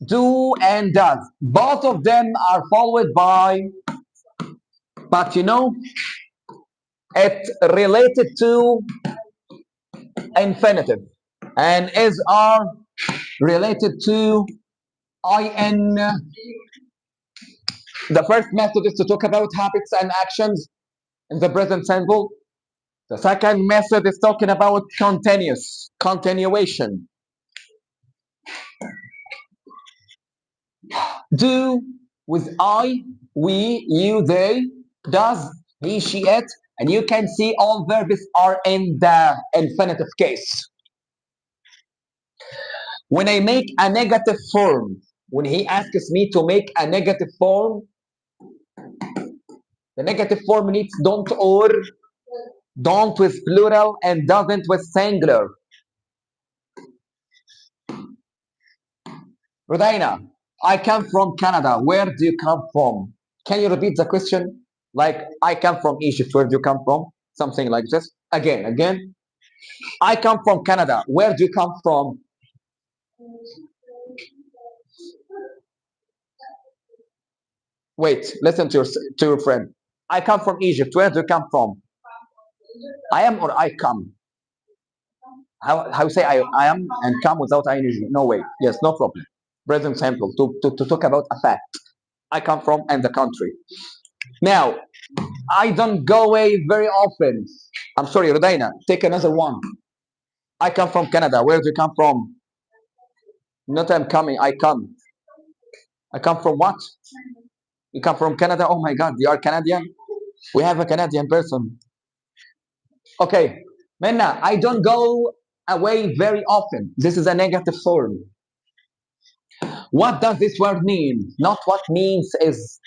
Do and does. Both of them are followed by, but it related to infinitive. And is are related to in. The first method is to talk about habits and actions in the present simple. The second method is talking about continuation. Do with I, we, you, they, does, he, she, it, and you can see all verbs are in the infinitive case. When I make a negative form, when he asks me to make a negative form, the negative form needs don't or, don't with plural, and doesn't with singular. Rodina, I come from Canada. Where do you come from? Can you repeat the question? Like, I come from Egypt. Where do you come from? Something like this. Again. I come from Canada. Where do you come from? Wait, listen to your friend. I come from Egypt. Where do you come from? I am or I come? How you say I am and come without ing? No way. Yes, no problem. Present simple to talk about a fact. I come from and the country. Now, I don't go away very often. I'm sorry, Rodina. Take another one. I come from Canada. Where do you come from? Not I'm coming. I come. I come from what? You come from Canada? Oh my God, you are Canadian? We have a Canadian person. Okay. Menna, I don't go away very often. This is a negative form. What does this word mean? Not what means is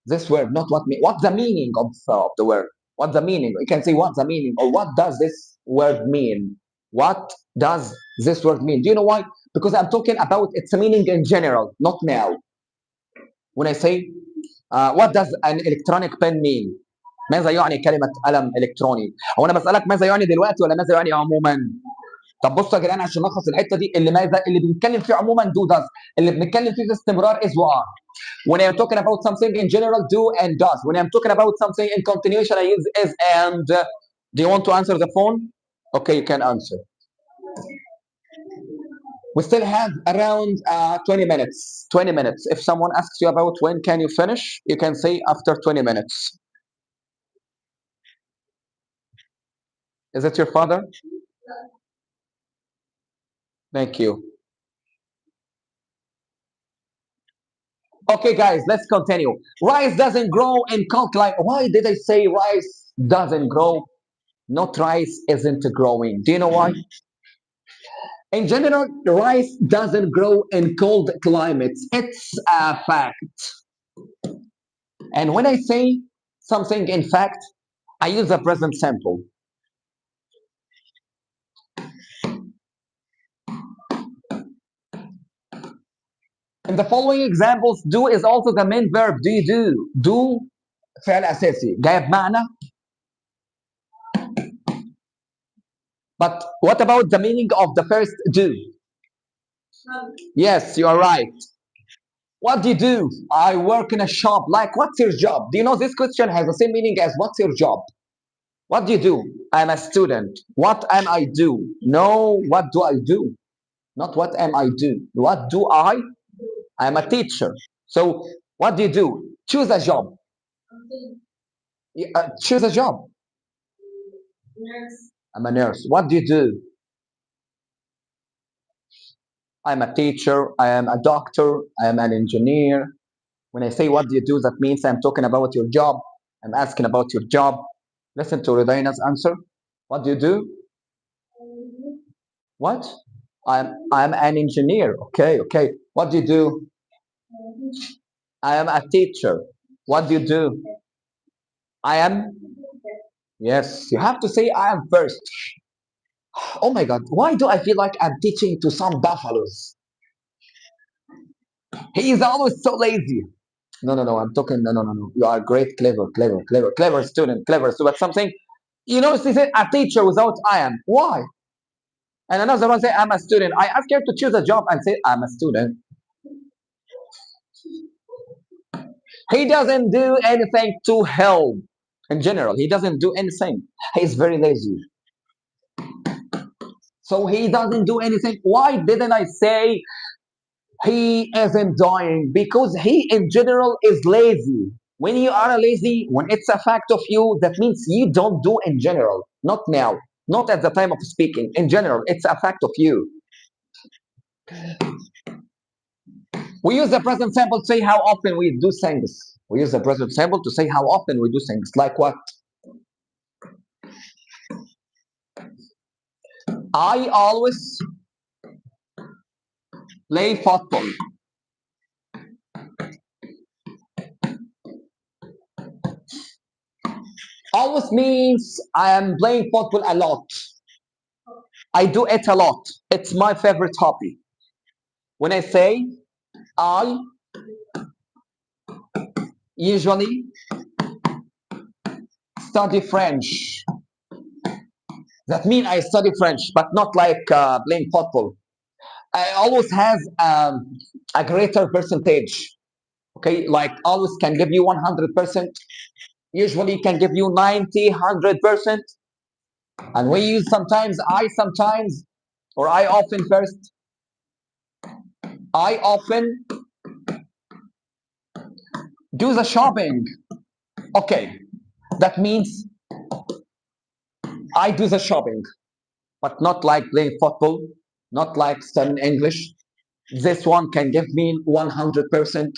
this word, not what mean. What's the meaning of the word? What's the meaning? You can say what's the meaning or what does this word mean? What does this word mean? Do you know why? Because I'm talking about its meaning in general, not now. When I say what does an electronic pen mean? ماذا يعني كلمة قلم إلكتروني؟ هو أنا بسألك ماذا يعني دلوقتي ولا ماذا يعني عموما؟ طب بصوا يا جدعان عشان نلخص الحته دي اللي بنتكلم فيه عموما do does اللي بنتكلم فيه باستمرار is وار. When I'm talking about something in general, do and does. When I'm talking about something in continuation, I use is and. Do you want to answer the phone? Okay, you can answer. We still have around 20 minutes. 20 minutes. If someone asks you about when can you finish, you can say after 20 minutes. Is it your father? Thank you. Okay, guys, let's continue. Rice doesn't grow in cold climate. Why did I say rice doesn't grow? Not rice isn't growing. Do you know why? In general, rice doesn't grow in cold climates. It's a fact. And when I say something in fact, I use the present simple. In the following examples, do is also the main verb. Do you do? Do فعل أساسي جاي بمعنى. But what about the meaning of the first do? Yes, you are right. What do you do? I work in a shop. Like, what's your job? Do you know this question has the same meaning as what's your job? What do you do? I'm a student. What am I do? No, what do I do? Not what am I do? What do I? I'm a teacher. So what do you do? Choose a job. Choose a job. Nurse. I'm a nurse. What do you do? I'm a teacher. I am a doctor. I am an engineer. When I say what do you do, that means I'm talking about your job. I'm asking about your job. Listen to Rodina's answer. What do you do? What? I'm an engineer. Okay. What do you do? I am a teacher. What do you do? I am. Yes, you have to say I am first. Oh my God, why do I feel like I'm teaching to some buffaloes? He is always so lazy. No. I'm talking. No. You are great, clever student, But something, she said a teacher without I am. Why? And another one say I'm a student. I ask her to choose a job and say I'm a student. He doesn't do anything to help. In general, he doesn't do anything. He's very lazy. So he doesn't do anything. Why didn't I say he isn't dying? Because he, in general, is lazy. When you are lazy, when it's a fact of you, that means you don't do in general. Not now. Not at the time of speaking. In general, it's a fact of you. We use the present simple to say how often we do things. We use the present simple to say how often we do things. Like what? I always play football. Always means I am playing football a lot. I do it a lot. It's my favorite hobby. When I say I usually study French, that means I study French, but not like playing football. I always has a greater percentage. Okay, like always can give you 100%. Usually can give you 90, 100%. And we use sometimes, or I often first. I often do the shopping. Okay, that means I do the shopping, but not like playing football, not like studying English. This one can give me 100%,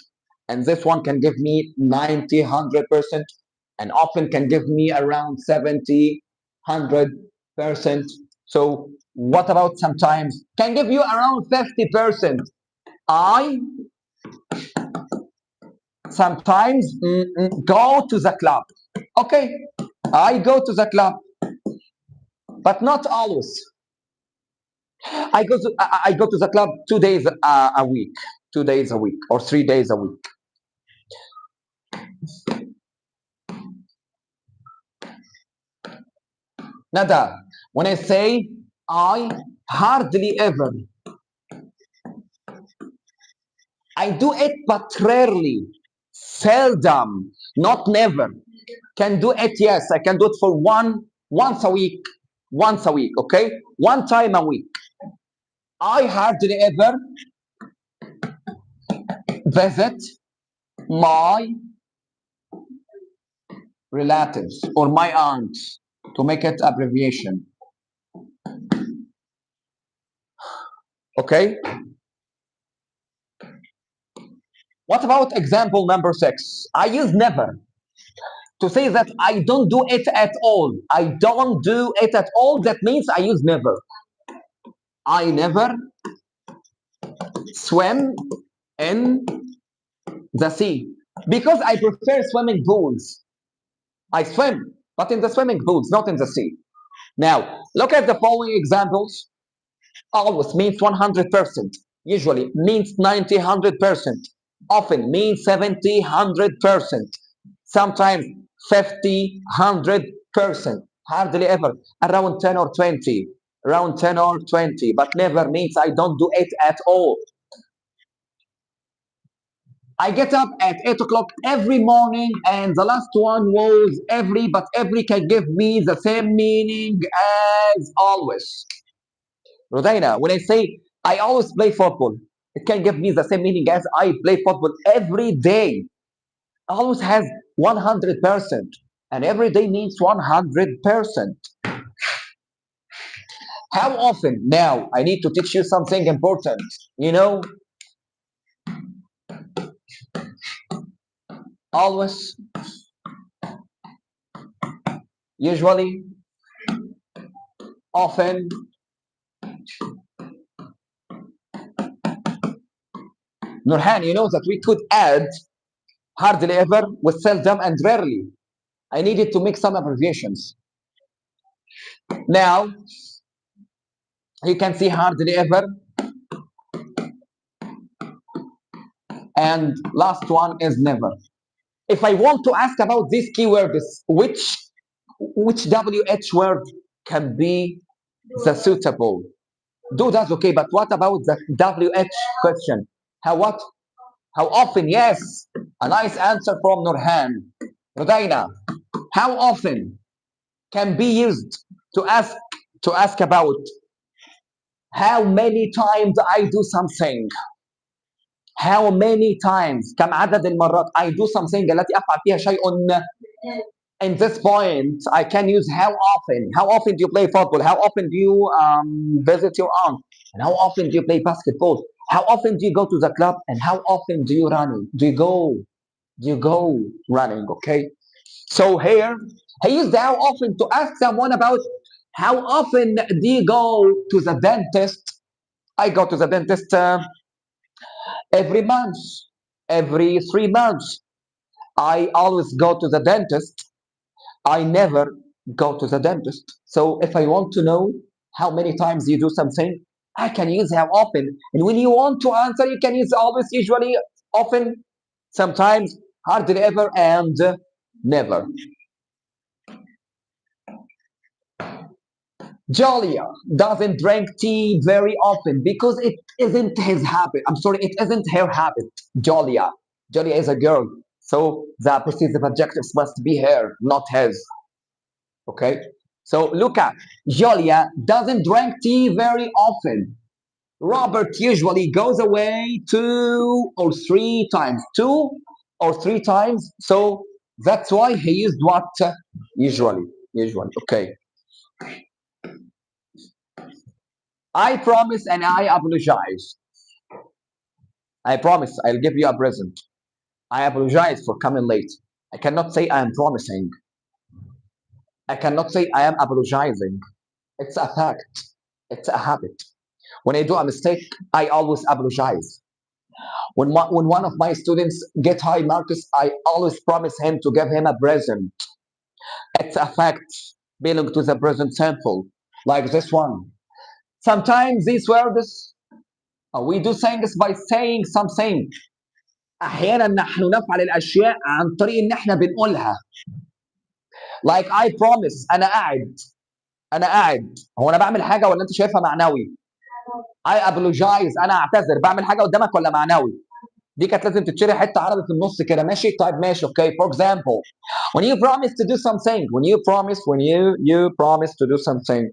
and this one can give me 90, 100%, and often can give me around 70, 100%. So what about sometimes? Can give you around 50%. I sometimes go to the club. Okay, I go to the club, but not always. I go to the club 2 days a week, 2 days a week, or 3 days a week. Nada, when I say I hardly ever, I do it but rarely, seldom, not never. Can do it, yes, I can do it for once a week, okay? One time a week. I hardly ever visit my relatives or my aunts to make it abbreviation. Okay? What about example number 6? I use never to say that I don't do it at all. I don't do it at all. That means I use never. I never swim in the sea because I prefer swimming pools. I swim, but in the swimming pools, not in the sea. Now, look at the following examples. Always means 100%. Usually means 90, 100%. Often means 70, 100%. Sometimes 50, 100%. Hardly ever. Around 10 or 20. Around 10 or 20. But never means I don't do it at all. I get up at 8 o'clock every morning, and the last one was every, but every can give me the same meaning as always. Rodina, when I say I always play football, it can give me the same meaning as I play football every day. Always has 100%, and every day means 100%. How often? Now, I need to teach you something important. You know, always, usually, often, Nurhan, you know that we could add hardly ever with seldom and rarely. I needed to make some abbreviations. Now, you can see hardly ever, and last one is never. If I want to ask about these keywords, which WH word can be the suitable? Do that, okay, but what about the WH question? How what? How often? Yes, a nice answer from Nurhan. Rudaina, how often can be used to ask about how many times I do something. How many times كم عدد المرات I do something التي أفعل فيها شيء. In this point I can use how often do you play football, how often do you visit your aunt, and how often do you play basketball. How often do you go to the club and how often do you run? Do you go running? Okay. So here he used how often to ask someone about how often do you go to the dentist? I go to the dentist every month, every 3 months. I always go to the dentist. I never go to the dentist. So if I want to know how many times you do something, I can use how often. And when you want to answer, you can use always, usually, often, sometimes, hardly ever, and never. Jolia doesn't drink tea very often because it isn't his habit. I'm sorry, it isn't her habit. Jolia. Jolia is a girl. So the possessive adjectives must be her, not his. Okay? So look at Jolia doesn't drink tea very often. Robert usually goes away 2 or 3 times. 2 or 3 times. So that's why he used what? Usually. Usually. Okay. I promise and I apologize. I promise I'll give you a present. I apologize for coming late. I cannot say I am promising. I cannot say I am apologizing. It's a fact. It's a habit. When I do a mistake, I always apologize. When one of my students get high marks, I always promise him to give him a present. It's a fact belong to the present simple, like this one. Sometimes these words we do things by saying something. احيانا نحن نفعل الاشياء عن طريق ان احنا بنقولها. Like I promise. انا قاعد هو انا بعمل حاجه ولا انت شايفها معنوي؟ I apologize. انا اعتذر. بعمل حاجه قدامك ولا معنوي؟ دي كانت لازم تتشرح حته عربي في النص كده. ماشي؟ طيب ماشي. Okay. For example, when you promise to do something, when you promise to do something,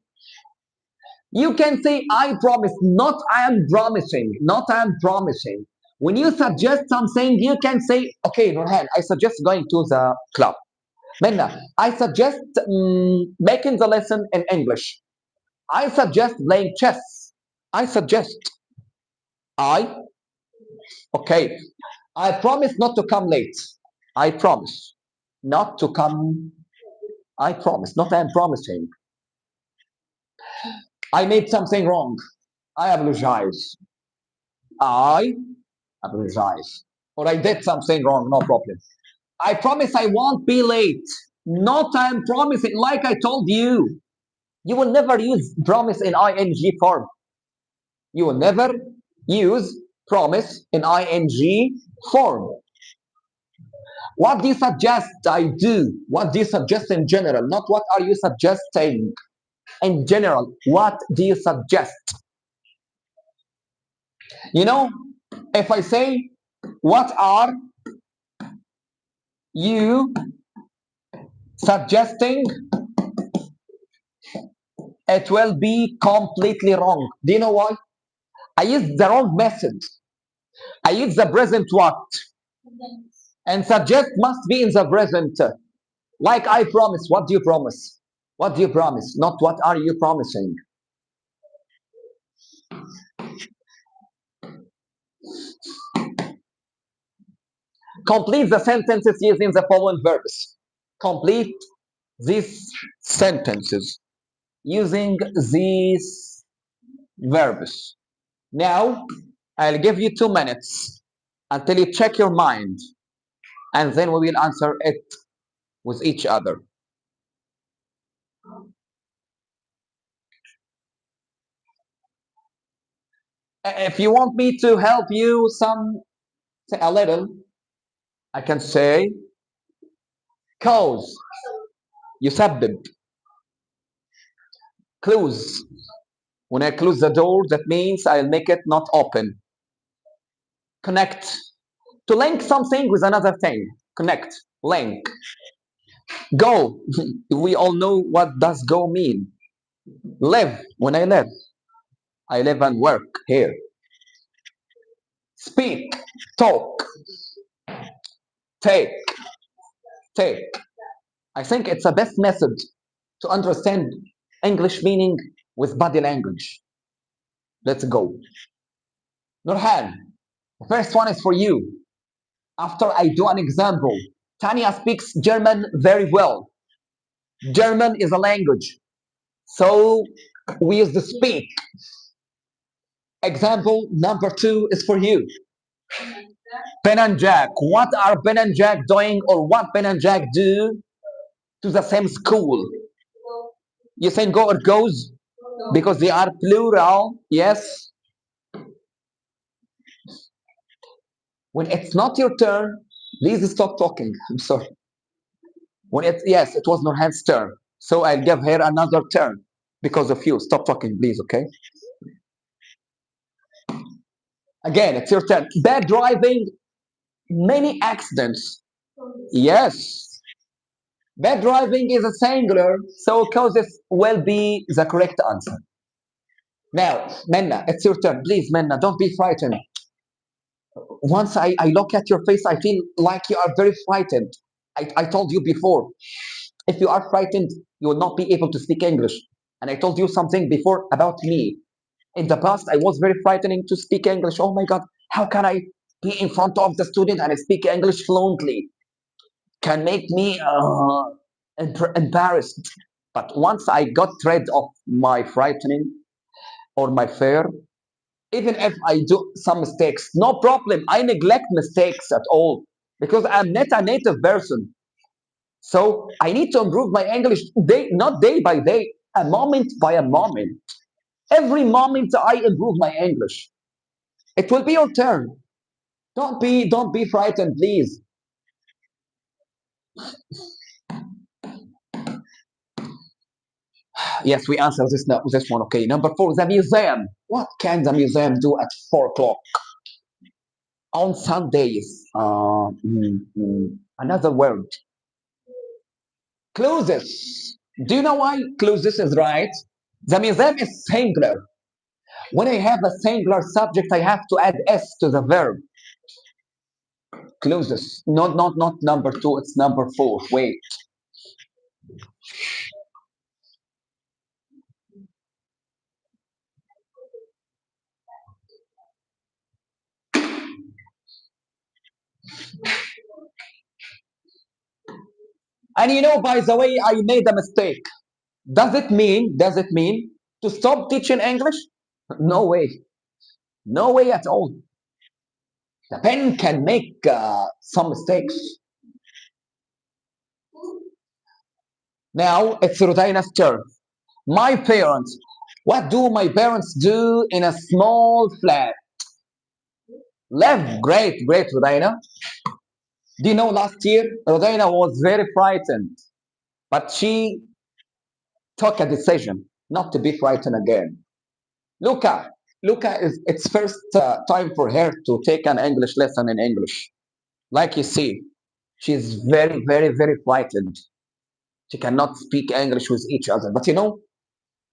you can say I promise, not I am promising, not I am promising. When you suggest something, you can say, okay, Nurhan, I suggest going to the club. Minna, I suggest making the lesson in English. I suggest playing chess. I suggest. I, okay. I promise not to come late. I promise not to come. I promise, not I am promising. I made something wrong. I apologize. I apologize. Or I did something wrong, no problem. I promise I won't be late. Not I'm promising, like I told you. You will never use promise in ing form. You will never use promise in ing form. What do you suggest I do? What do you suggest in general? Not what are you suggesting. In general, what do you suggest? You know, if I say, what are you suggesting, it will be completely wrong. Do you know why? I used the wrong method. I use the present what? And suggest must be in the present. Like I promise. What do you promise? What do you promise? Not what are you promising. Complete the sentences using the following verbs. Complete these sentences using these verbs. Now, I'll give you 2 minutes until you check your mind, and then we will answer it with each other. If you want me to help you a little, I can say cause, يسبب, close. When I close the door, that means I'll make it not open. Connect, to link something with another thing. Connect, link. Go, we all know what does go mean. Live, when I live and work here. Speak, talk, take, take. I think it's the best method to understand English meaning with body language. Let's go. Nurhan, the first one is for you. After I do an example, Tanya speaks German very well. German is a language, so we use the speak. Example number two is for you. Ben and Jack. What are Ben and Jack doing, or what Ben and Jack do to the same school? You saying go or goes because they are plural. Yes. When it's not your turn, please stop talking. I'm sorry. When it's yes, it was Nurhan's turn, so I'll give her another turn because of you. Stop talking, please. Okay. Again, it's your turn. Bad driving, many accidents. Yes. Bad driving is a singular, so causes will be the correct answer. Now, Menna, it's your turn. Please, Menna, don't be frightened. Once I look at your face, I feel like you are very frightened. I told you before, if you are frightened, you will not be able to speak English. And I told you something before about me. In the past, I was very frightening to speak English. Oh my God, how can I be in front of the student and speak English fluently? Can make me embarrassed. But once I got rid of my frightening or my fear, even if I do some mistakes, no problem. I neglect mistakes at all because I'm not a native person. So I need to improve my English day, not day by day, a moment by a moment. Every moment I improve my English. It will be your turn. Don't be frightened, please. Yes, we answer this one. Okay, number four, the museum. What can the museum do at 4 o'clock on Sundays? Another word, closes. Do you know why closes is right? The museum is singular. When I have a singular subject, I have to add s to the verb. Closes. Not number two. It's number four. Wait. And you know, by the way, I made a mistake. Does it mean to stop teaching English? No way. No way at all. The pen can make some mistakes. Now it's Rodina's turn. My parents. What do my parents do in a small flat? Live. Great, great, Rodina. Do you know last year Rodina was very frightened, but she took a decision not to be frightened again. Luca, Luca is it's first time for her to take an English lesson in English. Like you see, she's very, very, very frightened. She cannot speak English with each other. But you know,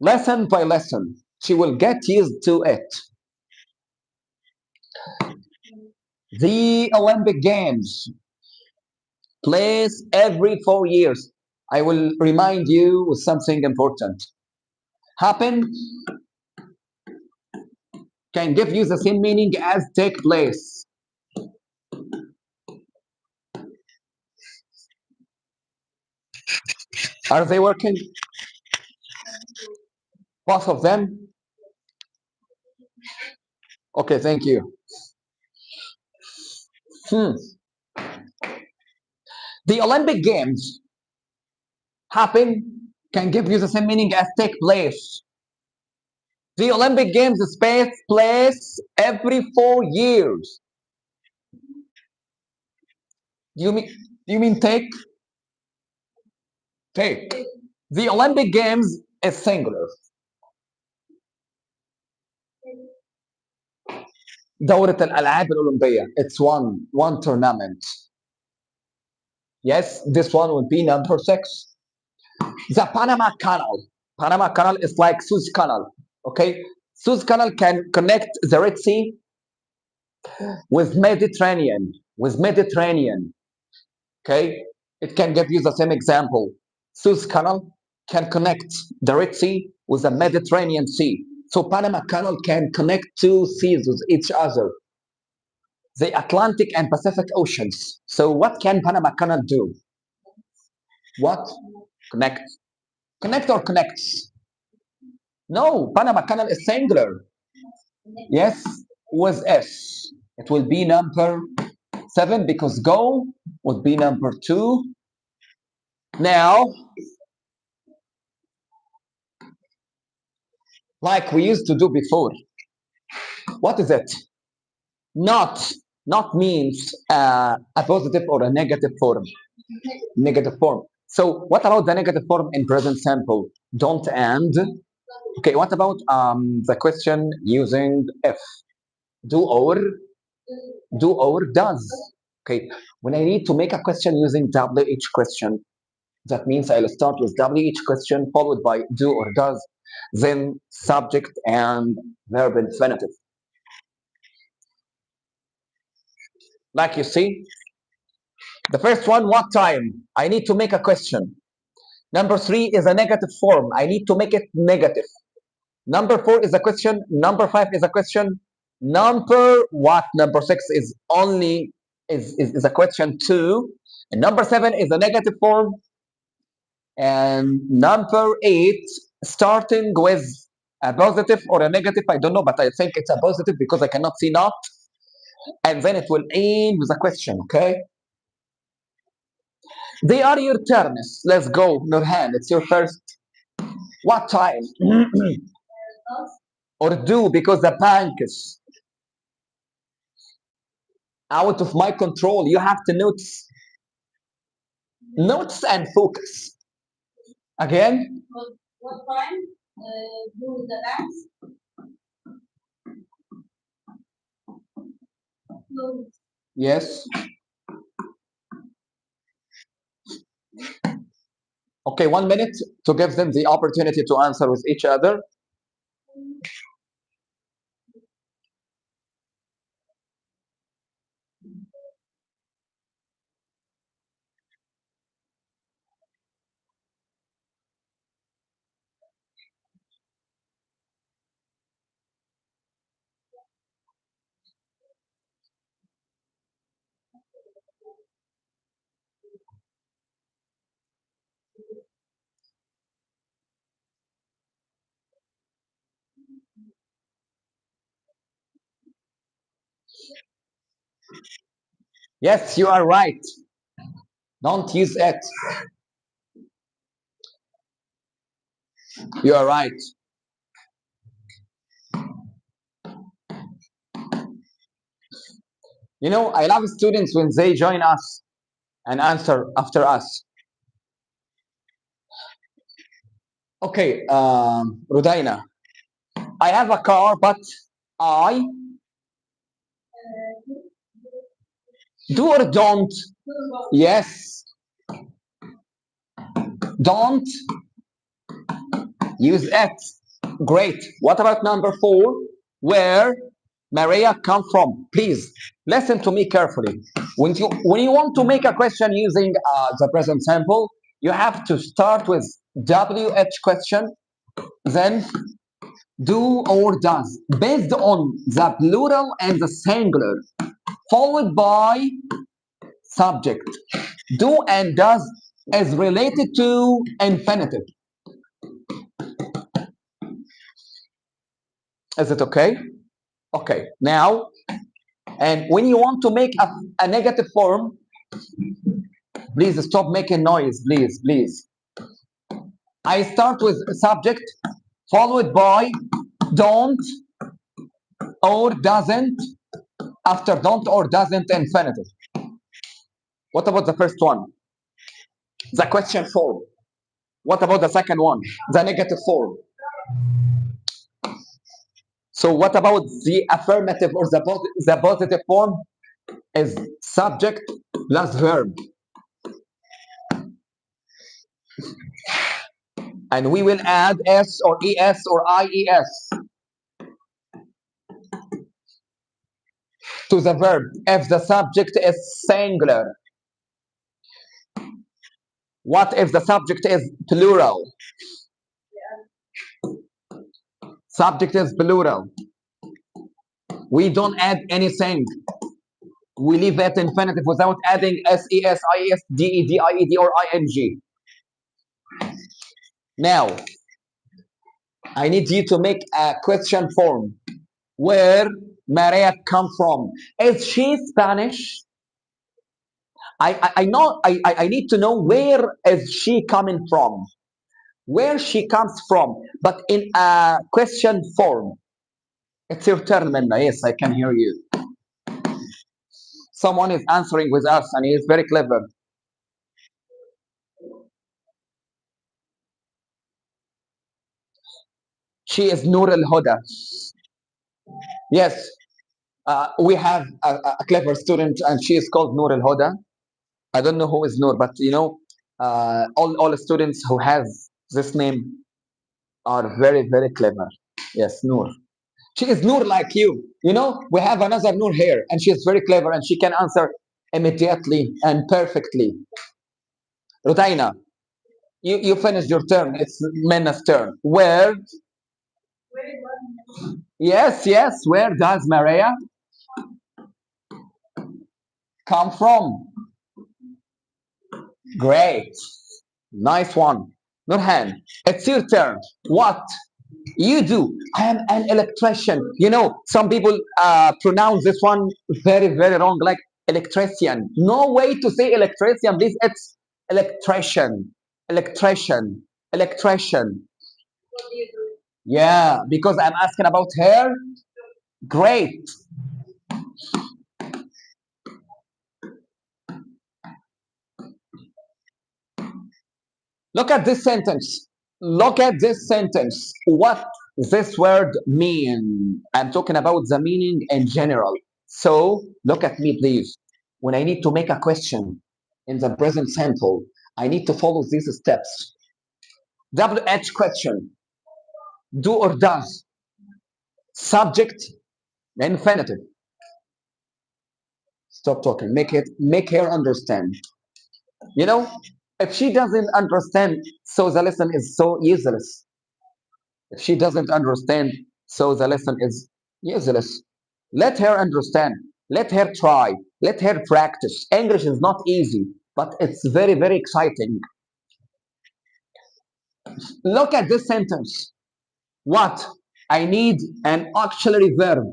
lesson by lesson, she will get used to it. The Olympic Games plays every 4 years. I will remind you with something important. Happen can give you the same meaning as take place. Are they working? Both of them? Okay, thank you. Hmm. The Olympic Games happen can give you the same meaning as take place. The Olympic Games takes place every 4 years. Do you mean take? Take. The Olympic Games is singular. دورة الألعاب الأولمبية. It's one tournament. Yes, this one would be number six. The Panama Canal. Panama Canal is like Suez Canal. Okay, Suez Canal can connect the Red Sea with Mediterranean. With Mediterranean. Okay, it can give you the same example. Suez Canal can connect the Red Sea with the Mediterranean Sea. So Panama Canal can connect two seas with each other, the Atlantic and Pacific Oceans. So what can Panama Canal do? What? Connect. Connect or connects? No, Panama Canal is singular. Yes, with S. It will be number 7 because go would be number 2. Now, like we used to do before, what is it? Not. Not means a positive or a negative form. Negative form. So what about the negative form in present simple? Don't and. Okay, what about the question using if? Do or does. Okay, when I need to make a question using WH question, that means I'll start with WH question followed by do or does, then subject and verb infinitive. Like you see, the first one, what time? I need to make a question. Number 3 is a negative form. I need to make it negative. Number 4 is a question. Number 5 is a question. Number what? Number 6 is only is a question too. And number 7 is a negative form. And number 8 starting with a positive or a negative. I don't know, but I think it's a positive because I cannot see not. And then it will end with a question. Okay. They are your turns. Let's go, Nurhan. It's your first. What time? Or do because the bank is out of my control. You have to notice and focus. Again? What time do the banks close? Yes. Okay, 1 minute to give them the opportunity to answer with each other. Yes, you are right. Don't use it. You are right. You know, I love students when they join us and answer after us. Okay, Rudaina, I have a car, but I do or don't. Yes, don't use it. Great. What about number 4? Where Maria come from? Please listen to me carefully. When you want to make a question using the present simple, you have to start with WH question, then do or does, based on the plural and the singular, followed by subject. Do and does is related to infinitive. Is it okay? Okay. Now, and when you want to make a negative form, please stop making noise, please, please. I start with subject, followed by don't or doesn't, after don't or doesn't infinitive. What about the first one? The question form. What about the second one? The negative form. So what about the affirmative or the positive form? Is subject plus verb. And we will add S or ES or IES to the verb if the subject is singular. What if the subject is plural? Subject is plural. We don't add anything. We leave it infinitive without adding ses, ies, ded, ied, or ing. Now, I need you to make a question form. Where Maria come from? Is she Spanish? I know I need to know where is she coming from, where she comes from, but in a question form. It's your turn, Minna. Yes, I can hear you. Someone is answering with us, and he is very clever. She is Noor Al Huda. Yes, we have a clever student, and she is called Noor Al Huda. I don't know who is Noor, but all the students who has this name are very very clever. Yes, Noor. She is Noor like you. We have another Noor here, and she is very clever, and she can answer immediately and perfectly. Rutaina, you finished your turn. It's Minna's turn. Yes, yes. Where does Maria come from? Great. Nice one. Nurhan, it's your turn. What you do? I am an electrician. Some people pronounce this one very, very wrong, like electrician. No way to say electrician, please. It's electrician, electrician, electrician. Yeah, because I'm asking about her. Great. Look at this sentence. Look at this sentence. What this word mean? I'm talking about the meaning in general. So look at me, please. When I need to make a question in the present simple, I need to follow these steps. WH question. Do or does. Subject, infinitive. Stop talking. Make her understand. You know, if she doesn't understand, so the lesson is so useless. If she doesn't understand, so the lesson is useless. Let her understand. Let her try. Let her practice. English is not easy, but it's very, very exciting. Look at this sentence. What? I need an auxiliary verb,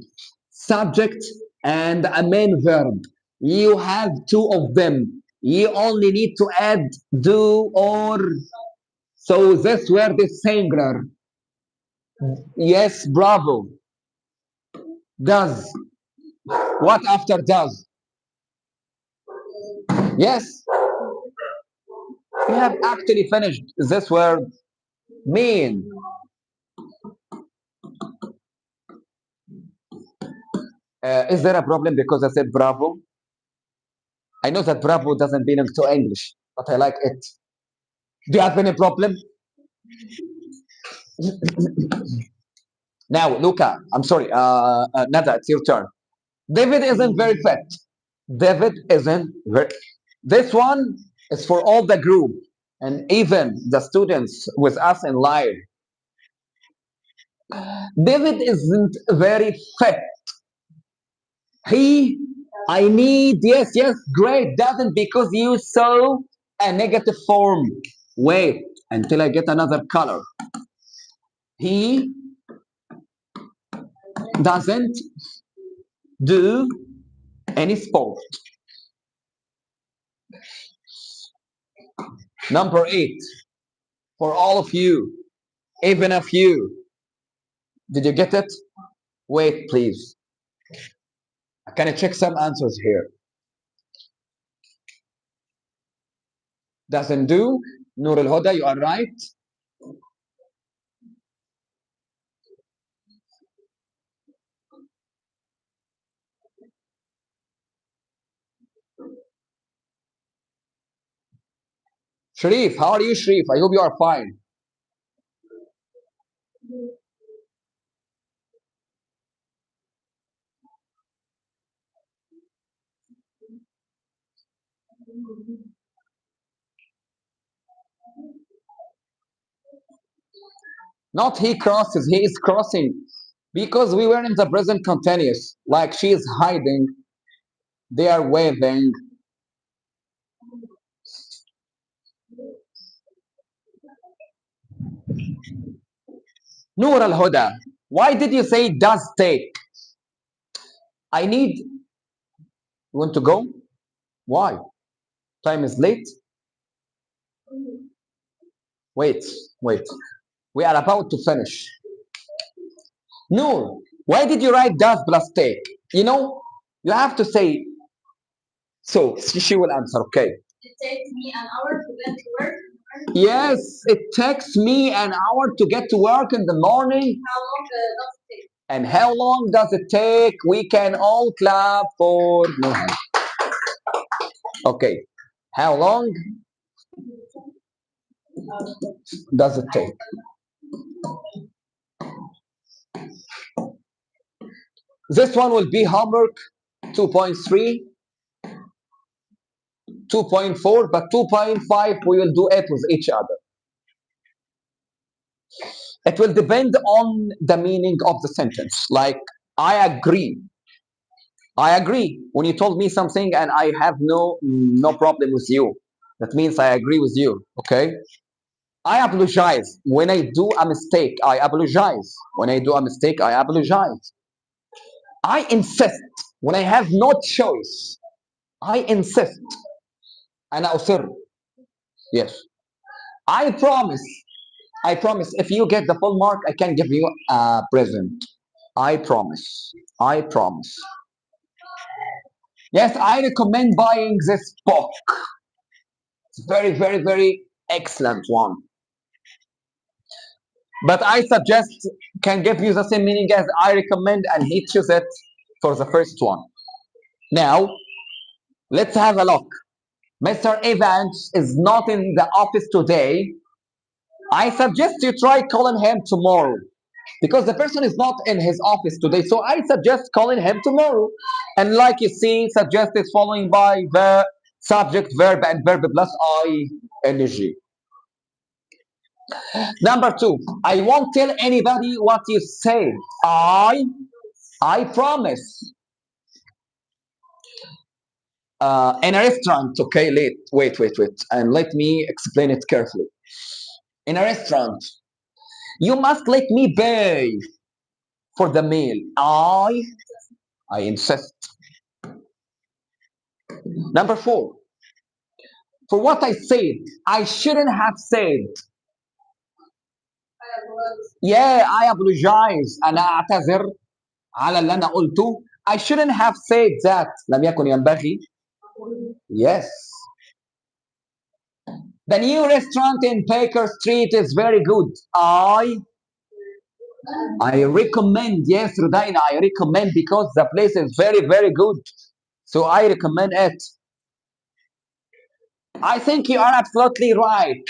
subject, and a main verb. You have two of them. You only need to add do or. So this word is singular. Yes, bravo. Does. What after does? Yes, we have actually finished this word mean. Is there a problem because I said bravo? I know that bravo doesn't belong to English, but I like it. Do you have any problem? Now, Luca, I'm sorry, Nada, it's your turn. David isn't very fit. David isn't very. This one is for all the group and even the students with us in live. David isn't very fit. He, I need, yes, yes, great, doesn't because you saw a negative form. Wait until I get another color. He doesn't do any sport. Number 8, for all of you, even of you. Did you get it? Wait, please. Can I check some answers here? Doesn't do. Nur al Huda, you are right. Sharif, how are you, Sharif? I hope you are fine. Not he crosses, he is crossing. Because we were in the present continuous. Like she is hiding, they are waving. Noor Al Huda, why did you say does take? I need. You want to go? Why? Time is late. Wait, wait. We are about to finish. Noor, why did you write does plus take? You know, you have to say so. She will answer. Okay. It takes me an hour to get to work. Yes, it takes me an hour to get to work in the morning. How long does it take? And how long does it take? We can all clap for Noor. Okay. How long does it take? This one will be homework 2.3, 2.4, but 2.5 we will do it with each other. It will depend on the meaning of the sentence. Like, I agree. I agree. When you told me something and I have no problem with you, that means I agree with you. Okay. I apologize when I do a mistake. I apologize when I do a mistake. I apologize. I insist when I have no choice. I insist. أنا أصر. Yes. I promise. I promise. If you get the full mark, I can give you a present. I promise. I promise. Yes, I recommend buying this book. It's very, very, very excellent one. But I suggest can give you the same meaning as I recommend, and he chose it for the first one. Now, let's have a look. Mr. Evans is not in the office today. I suggest you try calling him tomorrow because the person is not in his office today. So I suggest calling him tomorrow. And like you see, suggest is following by the subject, verb, and verb plus ing. Number two, I won't tell anybody what you said. I promise. In a restaurant, okay, wait, and let me explain it carefully. In a restaurant, you must let me pay for the meal. I insist. Number four, for what I said, I shouldn't have said. Yeah, I apologize. أنا أعتذر على اللي أنا قلته. I shouldn't have said that. لم يكن ينبغي. Yes. The new restaurant in Baker Street is very good. I recommend. Yes, Rudaina, I recommend because the place is very, very good. So I recommend it. I think you are absolutely right.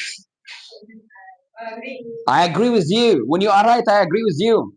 I agree with you. When you are right, I agree with you.